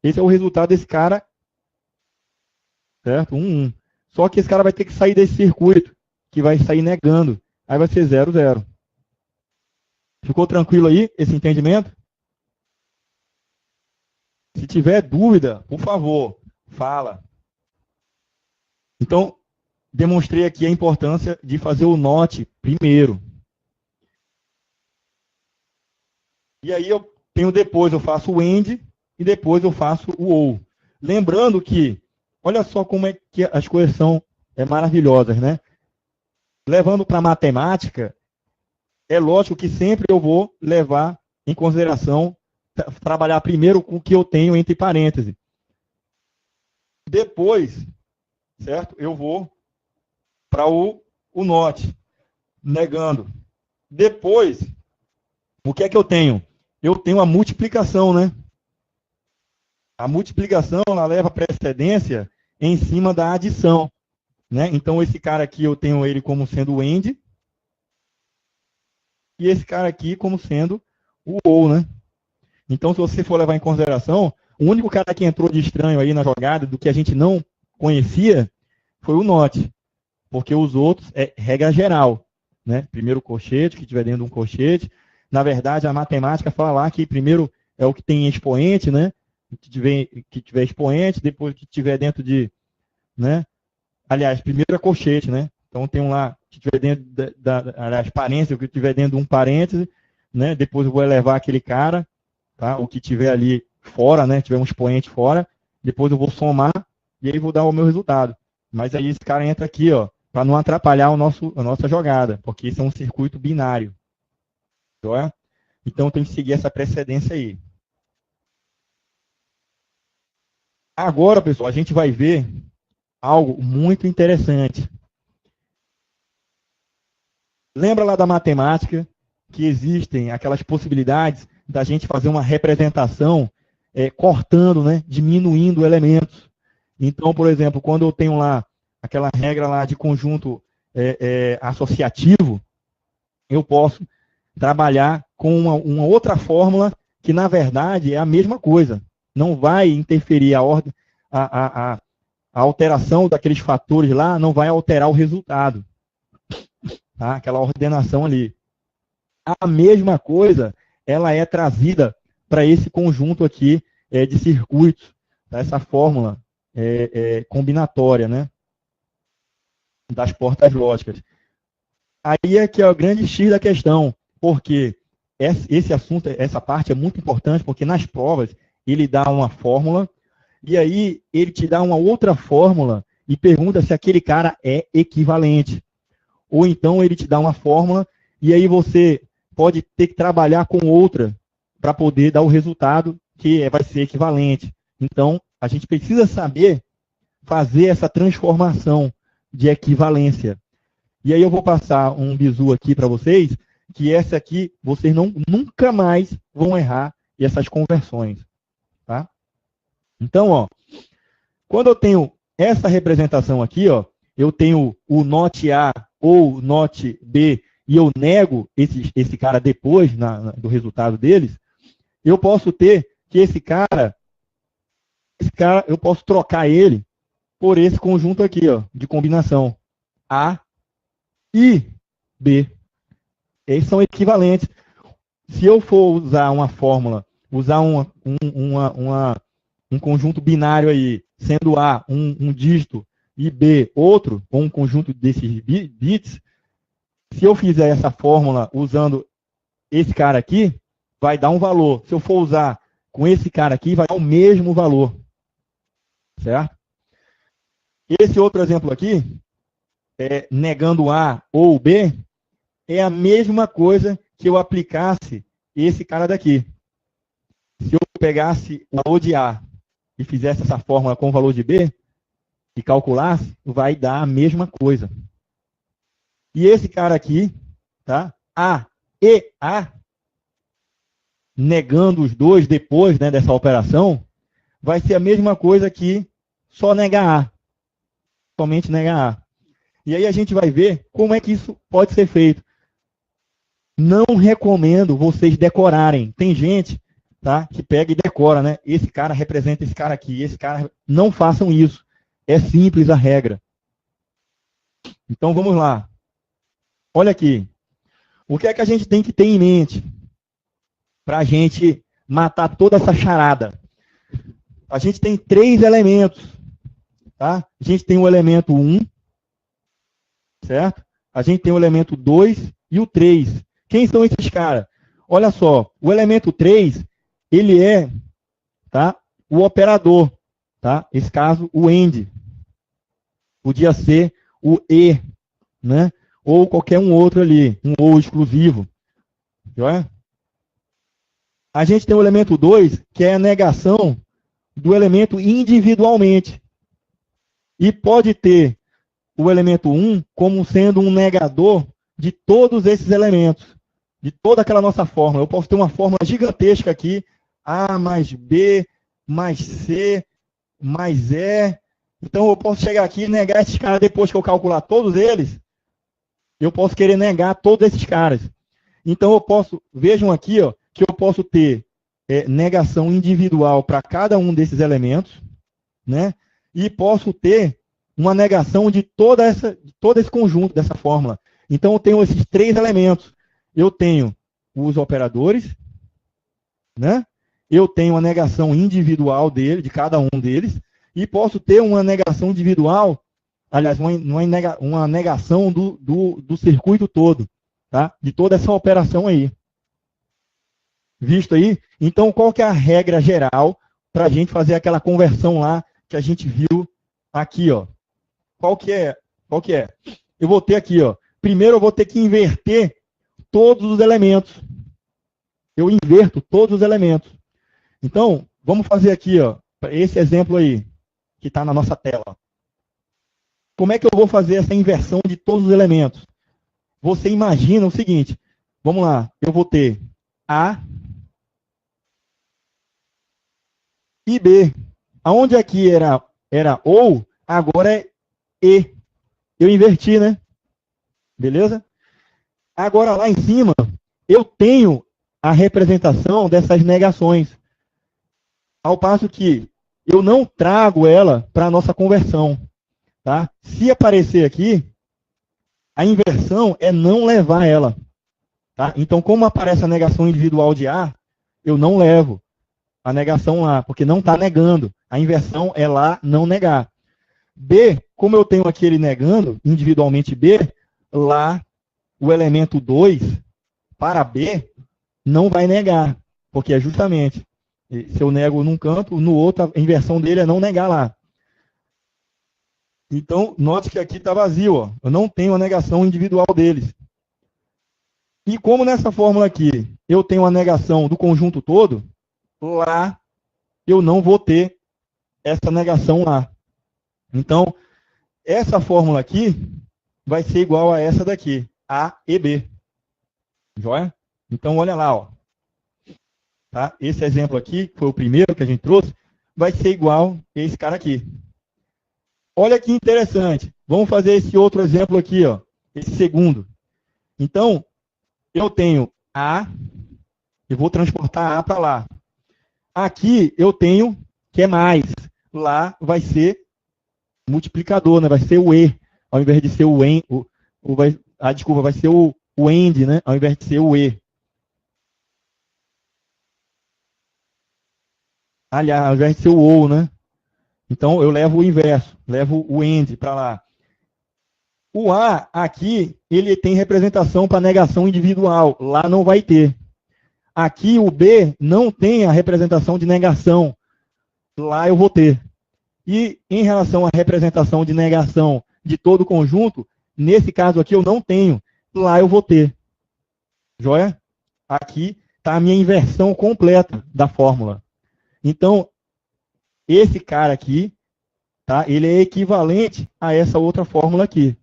Esse é o resultado desse cara. Certo? 1, 1. Só que esse cara vai ter que sair desse circuito, que vai sair negando. Aí vai ser 0, 0. Ficou tranquilo aí esse entendimento? Se tiver dúvida, por favor, fala. Então, demonstrei aqui a importância de fazer o NOT primeiro. E aí eu tenho depois, eu faço o AND e depois eu faço o OU. Lembrando que, olha só como é que as coisas são maravilhosas, né? Levando para a matemática, é lógico que sempre eu vou levar em consideração, trabalhar primeiro com o que eu tenho entre parênteses. Depois, certo? Eu vou para o NOT, negando. Depois, o que é que eu tenho? Eu tenho a multiplicação, né? A multiplicação, ela leva precedência em cima da adição, né? Então, esse cara aqui, eu tenho ele como sendo o AND, e esse cara aqui como sendo o OU, né? Então, se você for levar em consideração, o único cara que entrou de estranho aí na jogada, do que a gente não conhecia, foi o NOT, porque os outros é regra geral, né? Primeiro colchete, que tiver dentro de um colchete. Na verdade, a matemática fala lá que primeiro é o que tem expoente, né? Que tiver expoente, depois que tiver dentro de, né? Aliás, primeiro é colchete, né? Então tem um lá que tiver dentro aliás, parênteses, o que tiver dentro de um parêntese, né? Depois eu vou elevar aquele cara, tá? O que tiver ali fora, né? Tiver um expoente fora, depois eu vou somar e aí vou dar o meu resultado. Mas aí esse cara entra aqui, ó, para não atrapalhar a nossa jogada, porque isso é um circuito binário. Tá? Então tem que seguir essa precedência aí. Agora, pessoal, a gente vai ver algo muito interessante. Lembra lá da matemática que existem aquelas possibilidades da gente fazer uma representação cortando, né, diminuindo elementos. Então, por exemplo, quando eu tenho lá aquela regra lá de conjunto associativo, eu posso trabalhar com uma outra fórmula que, na verdade, é a mesma coisa. Não vai interferir a ordem, a alteração daqueles fatores lá não vai alterar o resultado. Tá? Aquela ordenação ali. A mesma coisa, ela é trazida para esse conjunto aqui de circuitos, tá? Essa fórmula combinatória, né? Das portas lógicas. Aí é que é o grande X da questão, porque esse assunto, essa parte é muito importante, porque nas provas ele dá uma fórmula, e aí ele te dá uma outra fórmula e pergunta se aquele cara é equivalente. Ou então ele te dá uma fórmula, e aí você pode ter que trabalhar com outra para poder dar o resultado que vai ser equivalente. Então, a gente precisa saber fazer essa transformação de equivalência. E aí eu vou passar um bizu aqui para vocês, que essa aqui vocês nunca mais vão errar essas conversões. Tá? Então, ó, quando eu tenho essa representação aqui, ó, eu tenho o NOT A ou NOT B, e eu nego esse cara depois do resultado deles, eu posso ter que esse cara, eu posso trocar ele por esse conjunto aqui, ó, de combinação. A e B. Eles são equivalentes. Se eu for usar uma fórmula, usar um conjunto binário aí, sendo A um dígito e B outro, ou um conjunto desses bits, se eu fizer essa fórmula usando esse cara aqui, vai dar um valor. Se eu for usar com esse cara aqui, vai dar o mesmo valor. Certo? Esse outro exemplo aqui, negando A ou B, é a mesma coisa que eu aplicasse esse cara daqui. Se eu pegasse o valor de A e fizesse essa fórmula com o valor de B, e calculasse, vai dar a mesma coisa. E esse cara aqui, tá? A e A, negando os dois depois, né, dessa operação, vai ser a mesma coisa que só negar A. Somente negar A. E aí a gente vai ver como é que isso pode ser feito. Não recomendo vocês decorarem. Tem gente, tá, que pega e decora, né? Esse cara representa esse cara aqui, esse cara... Não façam isso. É simples a regra. Então vamos lá. Olha aqui. O que é que a gente tem que ter em mente para a gente matar toda essa charada? A gente tem 3 elementos. Tá? A gente tem o elemento 1, certo? A gente tem o elemento 2 e o 3. Quem são esses caras? Olha só, o elemento 3, ele é, tá, o operador. Tá? Nesse caso, o AND. Podia ser o E, né? Ou qualquer um outro ali, um OU exclusivo. Joia? A gente tem o elemento 2, que é a negação do elemento individualmente. E pode ter o elemento 1 como sendo um negador de todos esses elementos, de toda aquela nossa fórmula. Eu posso ter uma fórmula gigantesca aqui, A mais B mais C mais E. Então eu posso chegar aqui e negar esses caras depois que eu calcular todos eles. Eu posso querer negar todos esses caras. Então eu posso, vejam aqui, ó, que eu posso ter negação individual para cada um desses elementos, né? E posso ter uma negação de todo esse conjunto dessa fórmula. Então eu tenho esses 3 elementos. Eu tenho os operadores, né? Eu tenho a negação individual de cada um deles, e posso ter uma negação individual, aliás, uma negação do circuito todo, tá? De toda essa operação aí. Visto aí? Então, qual que é a regra geral para a gente fazer aquela conversão lá que a gente viu aqui, ó? Qual que é? Eu vou ter aqui, ó. Primeiro eu vou ter que inverter todos os elementos. Eu inverto todos os elementos. Então, vamos fazer aqui, ó, esse exemplo aí, que está na nossa tela. Como é que eu vou fazer essa inversão de todos os elementos? Você imagina o seguinte, vamos lá, eu vou ter A e B. Aonde aqui era era ou, agora é e. Eu inverti, né? Beleza? Agora, lá em cima, eu tenho a representação dessas negações. Ao passo que eu não trago ela para a nossa conversão. Tá? Se aparecer aqui, a inversão é não levar ela. Tá? Então, como aparece a negação individual de A, eu não levo a negação lá, porque não está negando. A inversão é lá não negar. B, como eu tenho aquele negando, individualmente B, lá o elemento 2 para B não vai negar, porque é justamente, se eu nego num canto, no outro a inversão dele é não negar lá. Então, note que aqui está vazio, ó. Eu não tenho a negação individual deles. E como nessa fórmula aqui eu tenho a negação do conjunto todo, lá eu não vou ter essa negação lá. Então, essa fórmula aqui vai ser igual a essa daqui, A e B. Joia? Então, olha lá, ó. Tá? Esse exemplo aqui, que foi o primeiro que a gente trouxe, vai ser igual a esse cara aqui. Olha que interessante. Vamos fazer esse outro exemplo aqui, ó. Esse segundo. Então, eu tenho A, eu vou transportar A para lá. Aqui eu tenho que é mais. Lá vai ser multiplicador, né? Vai ser o E, ao invés de ser o EN, desculpa, vai ser o END, né? Ao invés de ser o E. Aliás, ao invés de ser o OU, né? Então eu levo o inverso, levo o END para lá. O A aqui, ele tem representação para negação individual, lá não vai ter. Aqui o B não tem a representação de negação, lá eu vou ter. E em relação à representação de negação de todo o conjunto, nesse caso aqui eu não tenho, lá eu vou ter. Joia? Aqui está a minha inversão completa da fórmula. Então, esse cara aqui, tá? Ele é equivalente a essa outra fórmula aqui.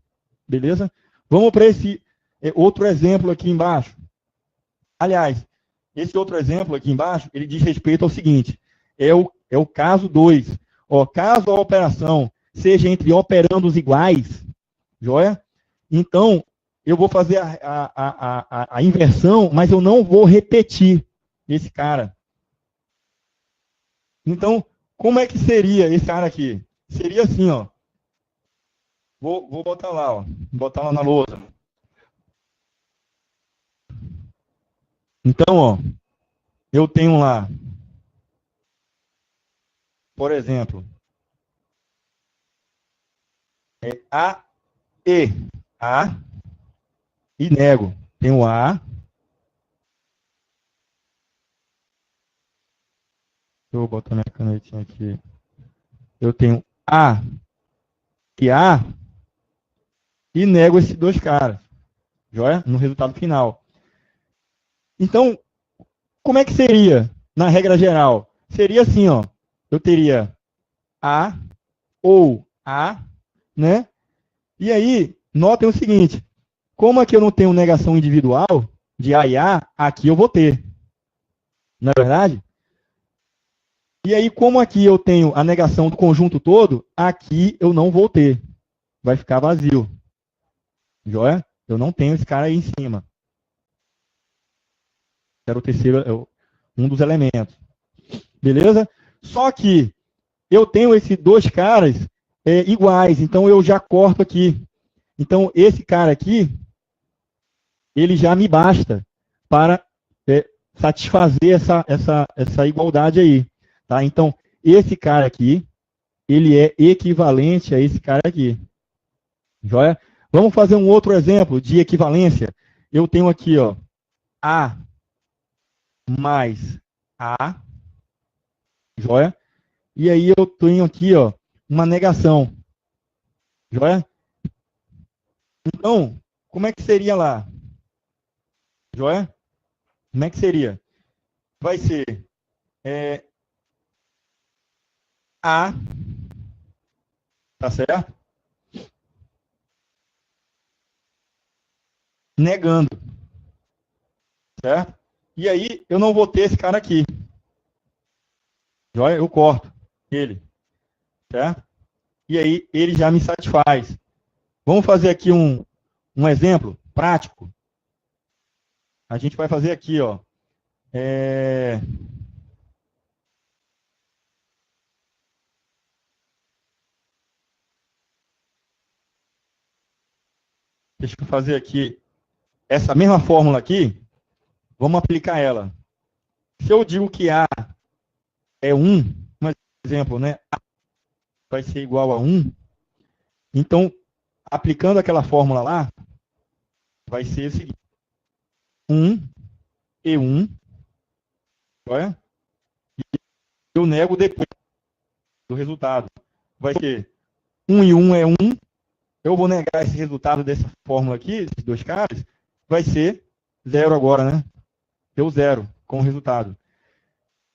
Beleza? Vamos para esse outro exemplo aqui embaixo. Aliás, esse outro exemplo aqui embaixo, ele diz respeito ao seguinte, é o caso 2. Caso a operação seja entre operandos iguais, joia? Então, eu vou fazer a inversão, mas eu não vou repetir esse cara. Então, como é que seria esse cara aqui? Seria assim, ó. Vou botar lá, ó. Vou botar lá na lousa. Então, ó, eu tenho lá, por exemplo, A, E. A e nego. Tenho A. Deixa eu botar minha canetinha aqui. Eu tenho A e nego esses dois caras. Joia? No resultado final. Então, como é que seria, na regra geral? Seria assim, ó. Eu teria A ou A, né? E aí, notem o seguinte. Como aqui eu não tenho negação individual de A e A, aqui eu vou ter. Não é verdade? E aí, como aqui eu tenho a negação do conjunto todo, aqui eu não vou ter. Vai ficar vazio. Joia? Eu não tenho esse cara aí em cima. Era o terceiro, um dos elementos. Beleza? Só que eu tenho esses dois caras iguais, então eu já corto aqui. Então, esse cara aqui, ele já me basta para satisfazer essa igualdade aí. Tá? Então, esse cara aqui, ele é equivalente a esse cara aqui. Joia? Vamos fazer um outro exemplo de equivalência. Eu tenho aqui, ó, A mais A, joia? E aí eu tenho aqui, ó, uma negação, joia? Então, como é que seria lá? Joia? Como é que seria? Vai ser A, tá certo? Negando, certo? E aí eu não vou ter esse cara aqui. Joia? Eu corto ele, certo? e aí ele já me satisfaz. Vamos fazer aqui um exemplo prático. A gente vai fazer aqui, ó. Deixa eu fazer aqui essa mesma fórmula aqui. Vamos aplicar ela. Se eu digo que A é 1, um exemplo, né? A vai ser igual a 1. Então, aplicando aquela fórmula lá, vai ser o seguinte. 1 e 1. Olha. E eu nego depois do resultado. Vai ser 1 e 1 é 1. Eu vou negar esse resultado dessa fórmula aqui, esses dois caras. Vai ser 0 agora, né? Deu 0 com o resultado.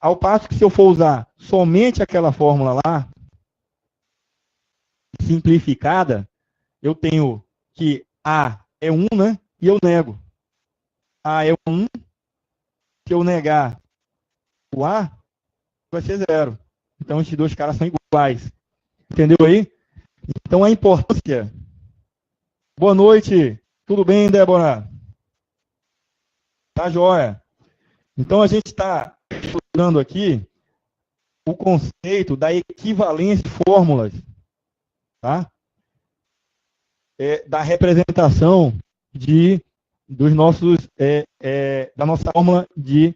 Ao passo que se eu for usar somente aquela fórmula lá, simplificada, eu tenho que A é 1, né? E eu nego. A é 1. Se eu negar o A, vai ser 0. Então, esses dois caras são iguais. Entendeu aí? Então, a importância... Boa noite. Tudo bem, Débora? Tá joia. Então, a gente está estudando aqui o conceito da equivalência de fórmulas, tá? Da representação dos nossos, da nossa fórmula de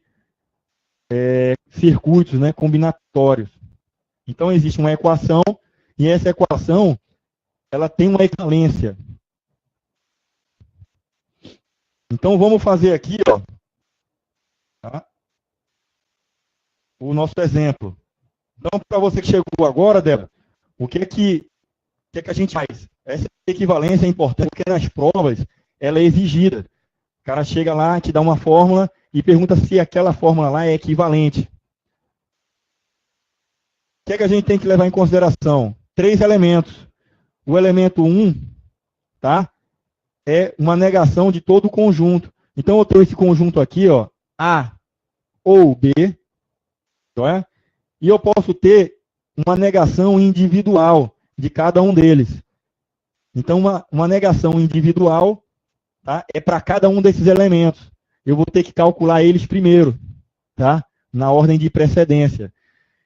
circuitos, né, combinatórios. Então, existe uma equação, e essa equação ela tem uma equivalência. Então, vamos fazer aqui, ó, tá? O nosso exemplo. Então, para você que chegou agora, Débora, o que é que a gente faz? Essa equivalência é importante porque nas provas ela é exigida. O cara chega lá, te dá uma fórmula e pergunta se aquela fórmula lá é equivalente. O que é que a gente tem que levar em consideração? 3 elementos. O elemento 1, tá? É uma negação de todo o conjunto. Então, eu tenho esse conjunto aqui, ó, A ou B, tá? E eu posso ter uma negação individual de cada um deles. Então, uma negação individual, tá, é para cada um desses elementos. Eu vou ter que calcular eles primeiro, tá? Na ordem de precedência.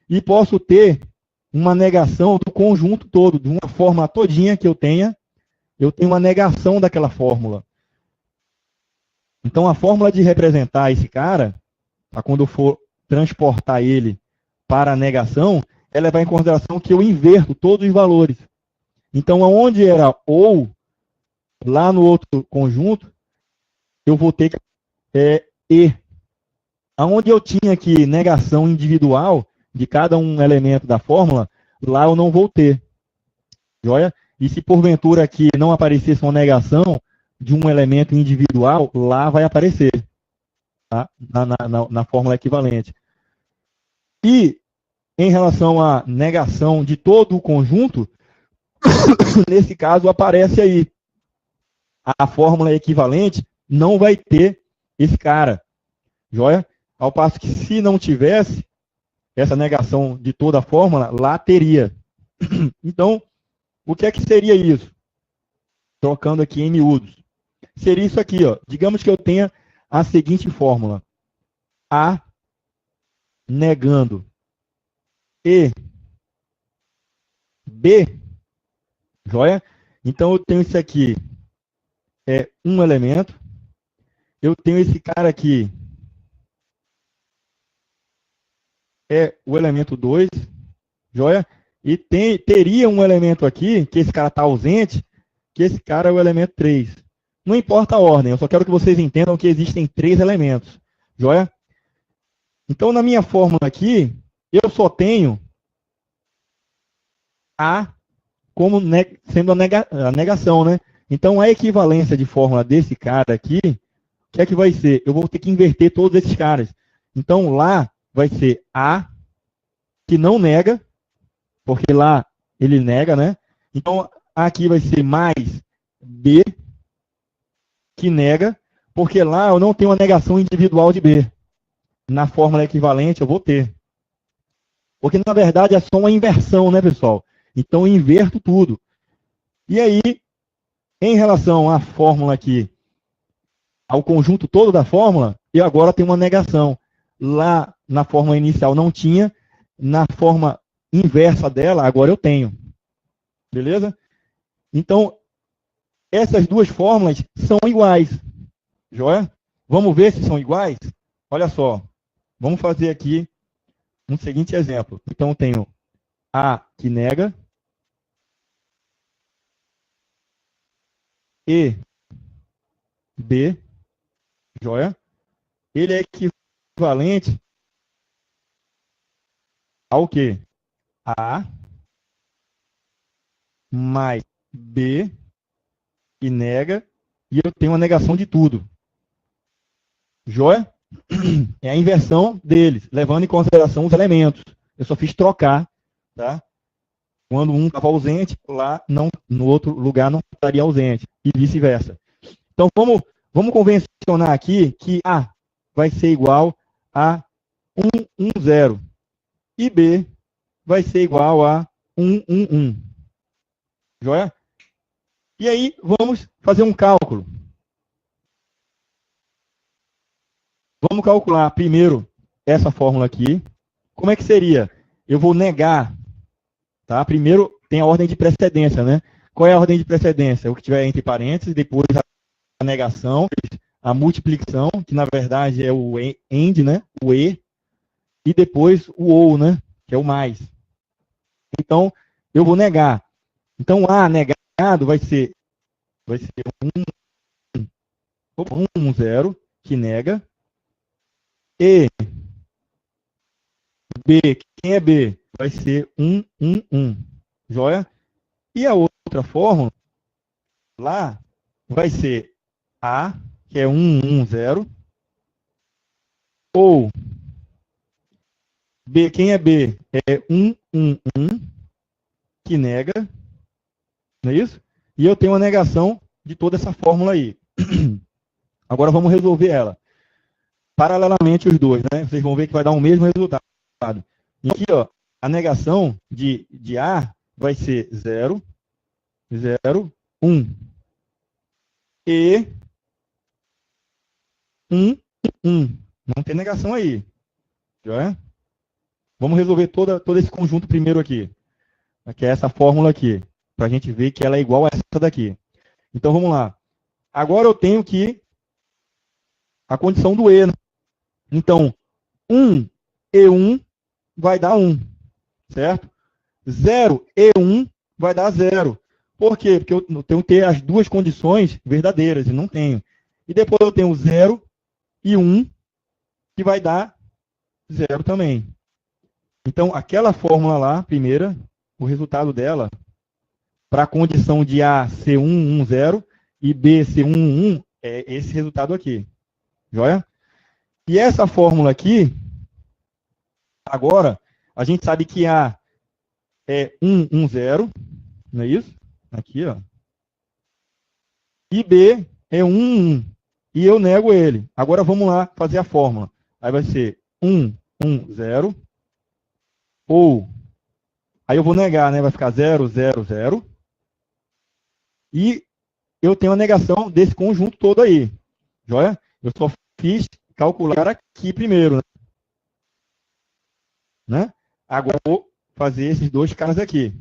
E posso ter uma negação do conjunto todo, de uma forma todinha que eu tenho uma negação daquela fórmula. Então, a fórmula de representar esse cara, tá, quando eu for transportar ele para a negação, ela vai em consideração que eu inverto todos os valores. Então, onde era ou, lá no outro conjunto, eu vou ter que e. Aonde eu tinha aqui negação individual de cada um elemento da fórmula, lá eu não vou ter. Joia? E se porventura aqui não aparecesse uma negação de um elemento individual, lá vai aparecer, tá? Na fórmula equivalente. E em relação à negação de todo o conjunto, nesse caso aparece aí. A fórmula equivalente não vai ter esse cara. Joia? Ao passo que se não tivesse essa negação de toda a fórmula, lá teria. Então, o que é que seria isso? Trocando aqui em miúdos. Seria isso aqui, ó. Digamos que eu tenha a seguinte fórmula. A negando e B, joia? Então, eu tenho isso aqui, um elemento. Eu tenho esse cara aqui, o elemento 2, joia? E teria um elemento aqui, que esse cara está ausente, que esse cara é o elemento 3. Não importa a ordem, eu só quero que vocês entendam que existem 3 elementos, joia? Então, na minha fórmula aqui, eu só tenho A como sendo a negação, né? Então, a equivalência de fórmula desse cara aqui, o que é que vai ser? Eu vou ter que inverter todos esses caras. Então, lá vai ser A, que não nega, porque lá ele nega, né? Então, aqui vai ser mais B, que nega, porque lá eu não tenho uma negação individual de B. Na fórmula equivalente eu vou ter. Porque, na verdade, é só uma inversão, né, pessoal? Então, eu inverto tudo. E aí, em relação à fórmula aqui, ao conjunto todo da fórmula, eu agora tenho uma negação. Lá na fórmula inicial não tinha, na forma inversa dela, agora eu tenho. Beleza? Então, essas duas fórmulas são iguais. Joia? Vamos ver se são iguais? Olha só. Vamos fazer aqui um seguinte exemplo. Então, eu tenho A que nega e B, joia? Ele é equivalente ao quê? A mais B que nega, e eu tenho uma negação de tudo. Joia? É a inversão deles, levando em consideração os elementos. Eu só fiz trocar, tá? Quando um estava ausente, lá não, no outro lugar não estaria ausente, e vice-versa. Então, vamos convencionar aqui que A vai ser igual a 1, 1, 0. E B vai ser igual a 1, 1, 1. Joia? E aí, vamos fazer um cálculo. Vamos calcular primeiro essa fórmula aqui. Como é que seria? Eu vou negar, tá? Primeiro tem a ordem de precedência, né? Qual é a ordem de precedência? O que tiver entre parênteses, depois a negação, a multiplicação, que na verdade é o AND, né? O E, e depois o OU, né? Que é o mais. Então, eu vou negar. Então, A negado vai ser 1, 0, que nega. E B, quem é B? Vai ser 1, 1, 1. Joia? E a outra fórmula, lá, vai ser A, que é 1, 1, 0. Ou B, quem é B? É 1, 1, 1, que nega. Não é isso? E eu tenho uma negação de toda essa fórmula aí. Agora vamos resolver ela. Paralelamente os dois, né? Vocês vão ver que vai dar o mesmo resultado. E aqui, ó, a negação de A vai ser 0, 0, 1. E 1, 1. Não tem negação aí. Já é? Vamos resolver todo esse conjunto primeiro aqui. Que é essa fórmula aqui. Para a gente ver que ela é igual a essa daqui. Então, vamos lá. Agora eu tenho que a condição do E. Né? Então, 1 e 1 vai dar 1. Certo? 0 e 1 vai dar 0. Por quê? Porque eu tenho que ter as duas condições verdadeiras, e não tenho. E depois eu tenho 0 e 1, que vai dar 0 também. Então, aquela fórmula lá, primeira, o resultado dela, para a condição de A ser 1, 1, 0 e B ser 1, 1, é esse resultado aqui. Joia? E essa fórmula aqui, agora, a gente sabe que A é 1, 1, 0, não é isso? Aqui, ó. E B é 1, 1. E eu nego ele. Agora vamos lá fazer a fórmula. Aí vai ser 1, 1, 0. Ou, aí eu vou negar, né? Vai ficar 0, 0, 0. E eu tenho a negação desse conjunto todo aí. Joia? Eu só fiz calcular aqui primeiro. Né? Agora eu vou fazer esses dois caras aqui.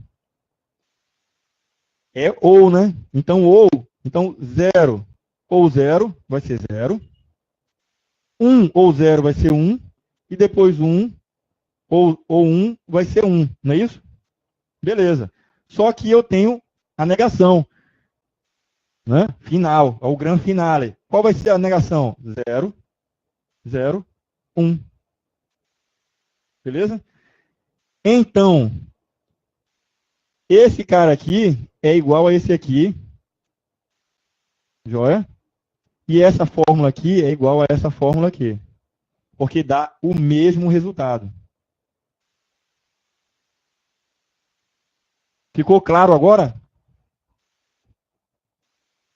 É ou, né? Então, ou. Então, 0 ou 0 vai ser 0. 1 ou 0 vai ser 1. E depois 1 ou 1 vai ser 1. Não é isso? Beleza. Só que eu tenho a negação. Né? Final. É o grande finale. Qual vai ser a negação? 0, 0, 1. Beleza? Então, esse cara aqui é igual a esse aqui. Joia? E essa fórmula aqui é igual a essa fórmula aqui. Porque dá o mesmo resultado. Ficou claro agora?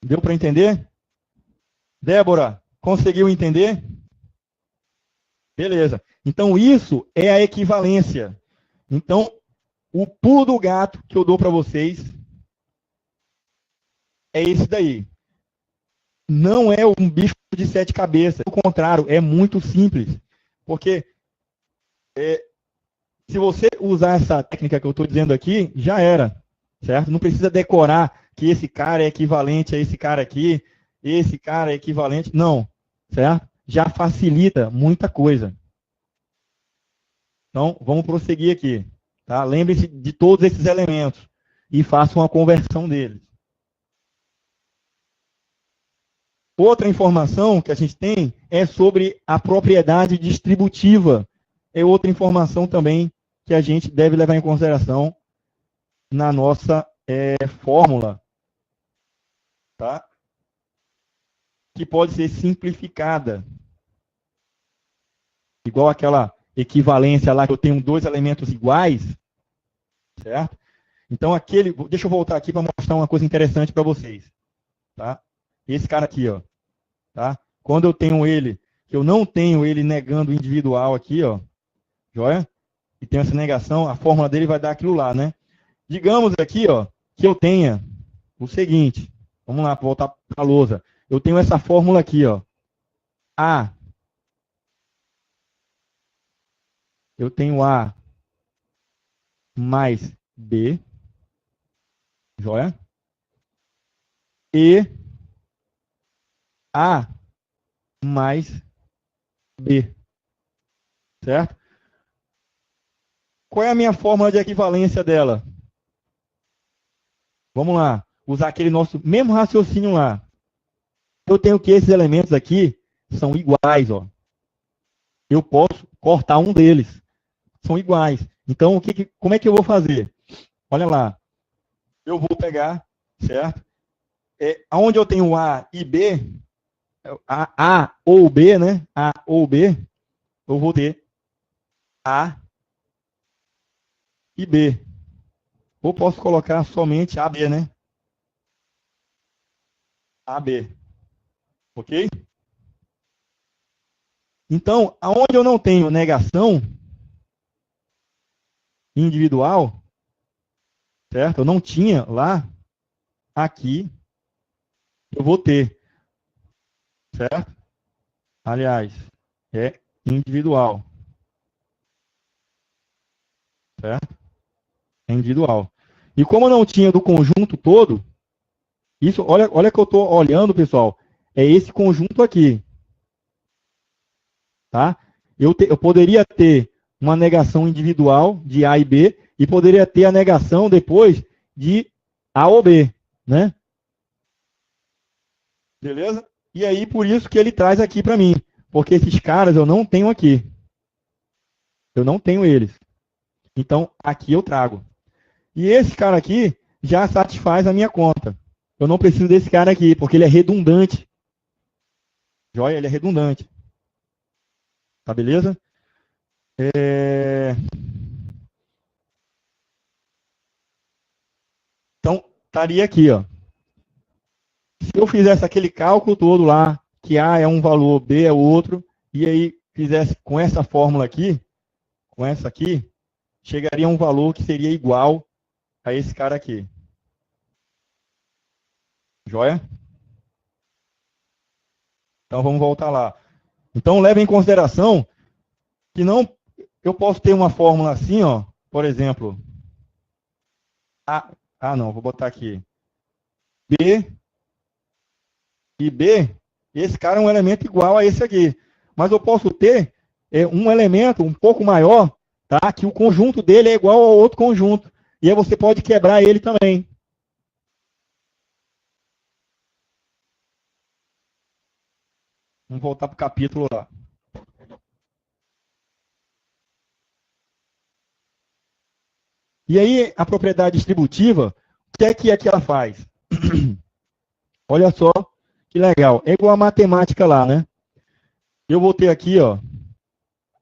Deu para entender? Débora, conseguiu entender? Beleza. Então, isso é a equivalência. Então, O pulo do gato que eu dou para vocês é esse daí. Não é um bicho de 7 cabeças. Ao contrário, é muito simples. Porque se você usar essa técnica que eu estou dizendo aqui, já era. Certo? Não precisa decorar que esse cara é equivalente a esse cara aqui, esse cara é equivalente. Não. Certo? Já facilita muita coisa. Então, vamos prosseguir aqui. Tá? Lembre-se de todos esses elementos e faça uma conversão deles. Outra informação que a gente tem é sobre a propriedade distributiva. É outra informação também que a gente deve levar em consideração na nossa fórmula. Tá? Que pode ser simplificada. Igual aquela equivalência lá que eu tenho dois elementos iguais. Certo? Então, deixa eu voltar aqui para mostrar uma coisa interessante para vocês. Tá? Esse cara aqui, ó. Tá? Quando eu tenho ele, que eu não tenho ele negando o individual aqui, ó, joia? E tem essa negação, a fórmula dele vai dar aquilo lá, né? Digamos aqui, ó, que eu tenha o seguinte, vamos lá, voltar para a lousa. Eu tenho essa fórmula aqui, ó, A. Eu tenho A mais B, joia? E A mais B, certo? Qual é a minha fórmula de equivalência dela? Vamos lá, usar aquele nosso mesmo raciocínio lá. Eu tenho que esses elementos aqui são iguais, ó. Eu posso cortar um deles. São iguais. Então, como é que eu vou fazer? Olha lá. Eu vou pegar, certo? Onde eu tenho A e B, A ou B, né? A ou B, eu vou ter A e B. Ou posso colocar somente AB, né? AB. Ok? Então, aonde eu não tenho negação individual, certo? Eu não tinha lá, aqui, eu vou ter, certo? Aliás, é individual, certo? É individual. E como eu não tinha do conjunto todo, isso, olha que eu estou olhando, pessoal, é esse conjunto aqui, tá? Eu poderia ter uma negação individual de A e B e poderia ter a negação depois de A ou B, né? Beleza? E aí, por isso que ele traz aqui para mim, porque esses caras eu não tenho aqui. Eu não tenho eles. Então, aqui eu trago. E esse cara aqui já satisfaz a minha conta. Eu não preciso desse cara aqui, porque ele é redundante. Joia, ele é redundante. Tá beleza? Então, estaria aqui, ó. Se eu fizesse aquele cálculo todo lá, que A é um valor, B é outro, e aí fizesse com essa fórmula aqui, com essa aqui, chegaria a um valor que seria igual a esse cara aqui. Joia? Então vamos voltar lá. Então leve em consideração que não, eu posso ter uma fórmula assim, ó, por exemplo, não, vou botar aqui, B e B, esse cara é um elemento igual a esse aqui. Mas eu posso ter um elemento um pouco maior, tá? Que o conjunto dele é igual ao outro conjunto. E aí você pode quebrar ele também. Vamos voltar para o capítulo lá. E aí, a propriedade distributiva, o que é que ela faz? Olha só que legal. É igual a matemática lá, né? Eu vou ter aqui, ó,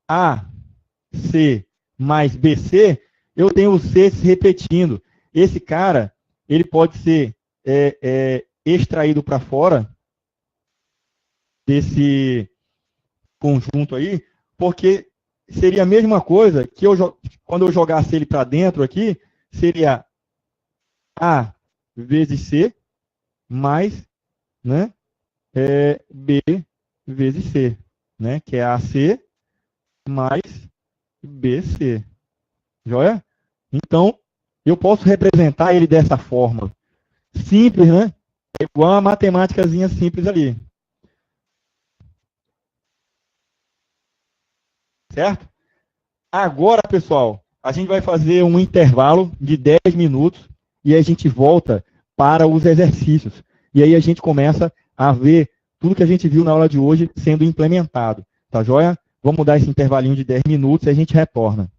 AC mais BC, eu tenho o C se repetindo. Esse cara, ele pode ser extraído para fora desse conjunto aí, porque seria a mesma coisa que quando eu jogasse ele para dentro aqui, seria A vezes C mais, né, B vezes C, né, que é AC mais BC. Joia? Então, eu posso representar ele dessa forma. Simples, né? É igual uma matemáticazinha simples ali. Certo? Agora, pessoal, a gente vai fazer um intervalo de 10 minutos e a gente volta para os exercícios. E aí a gente começa a ver tudo que a gente viu na aula de hoje sendo implementado. Tá joia? Vamos dar esse intervalinho de 10 minutos e a gente retorna.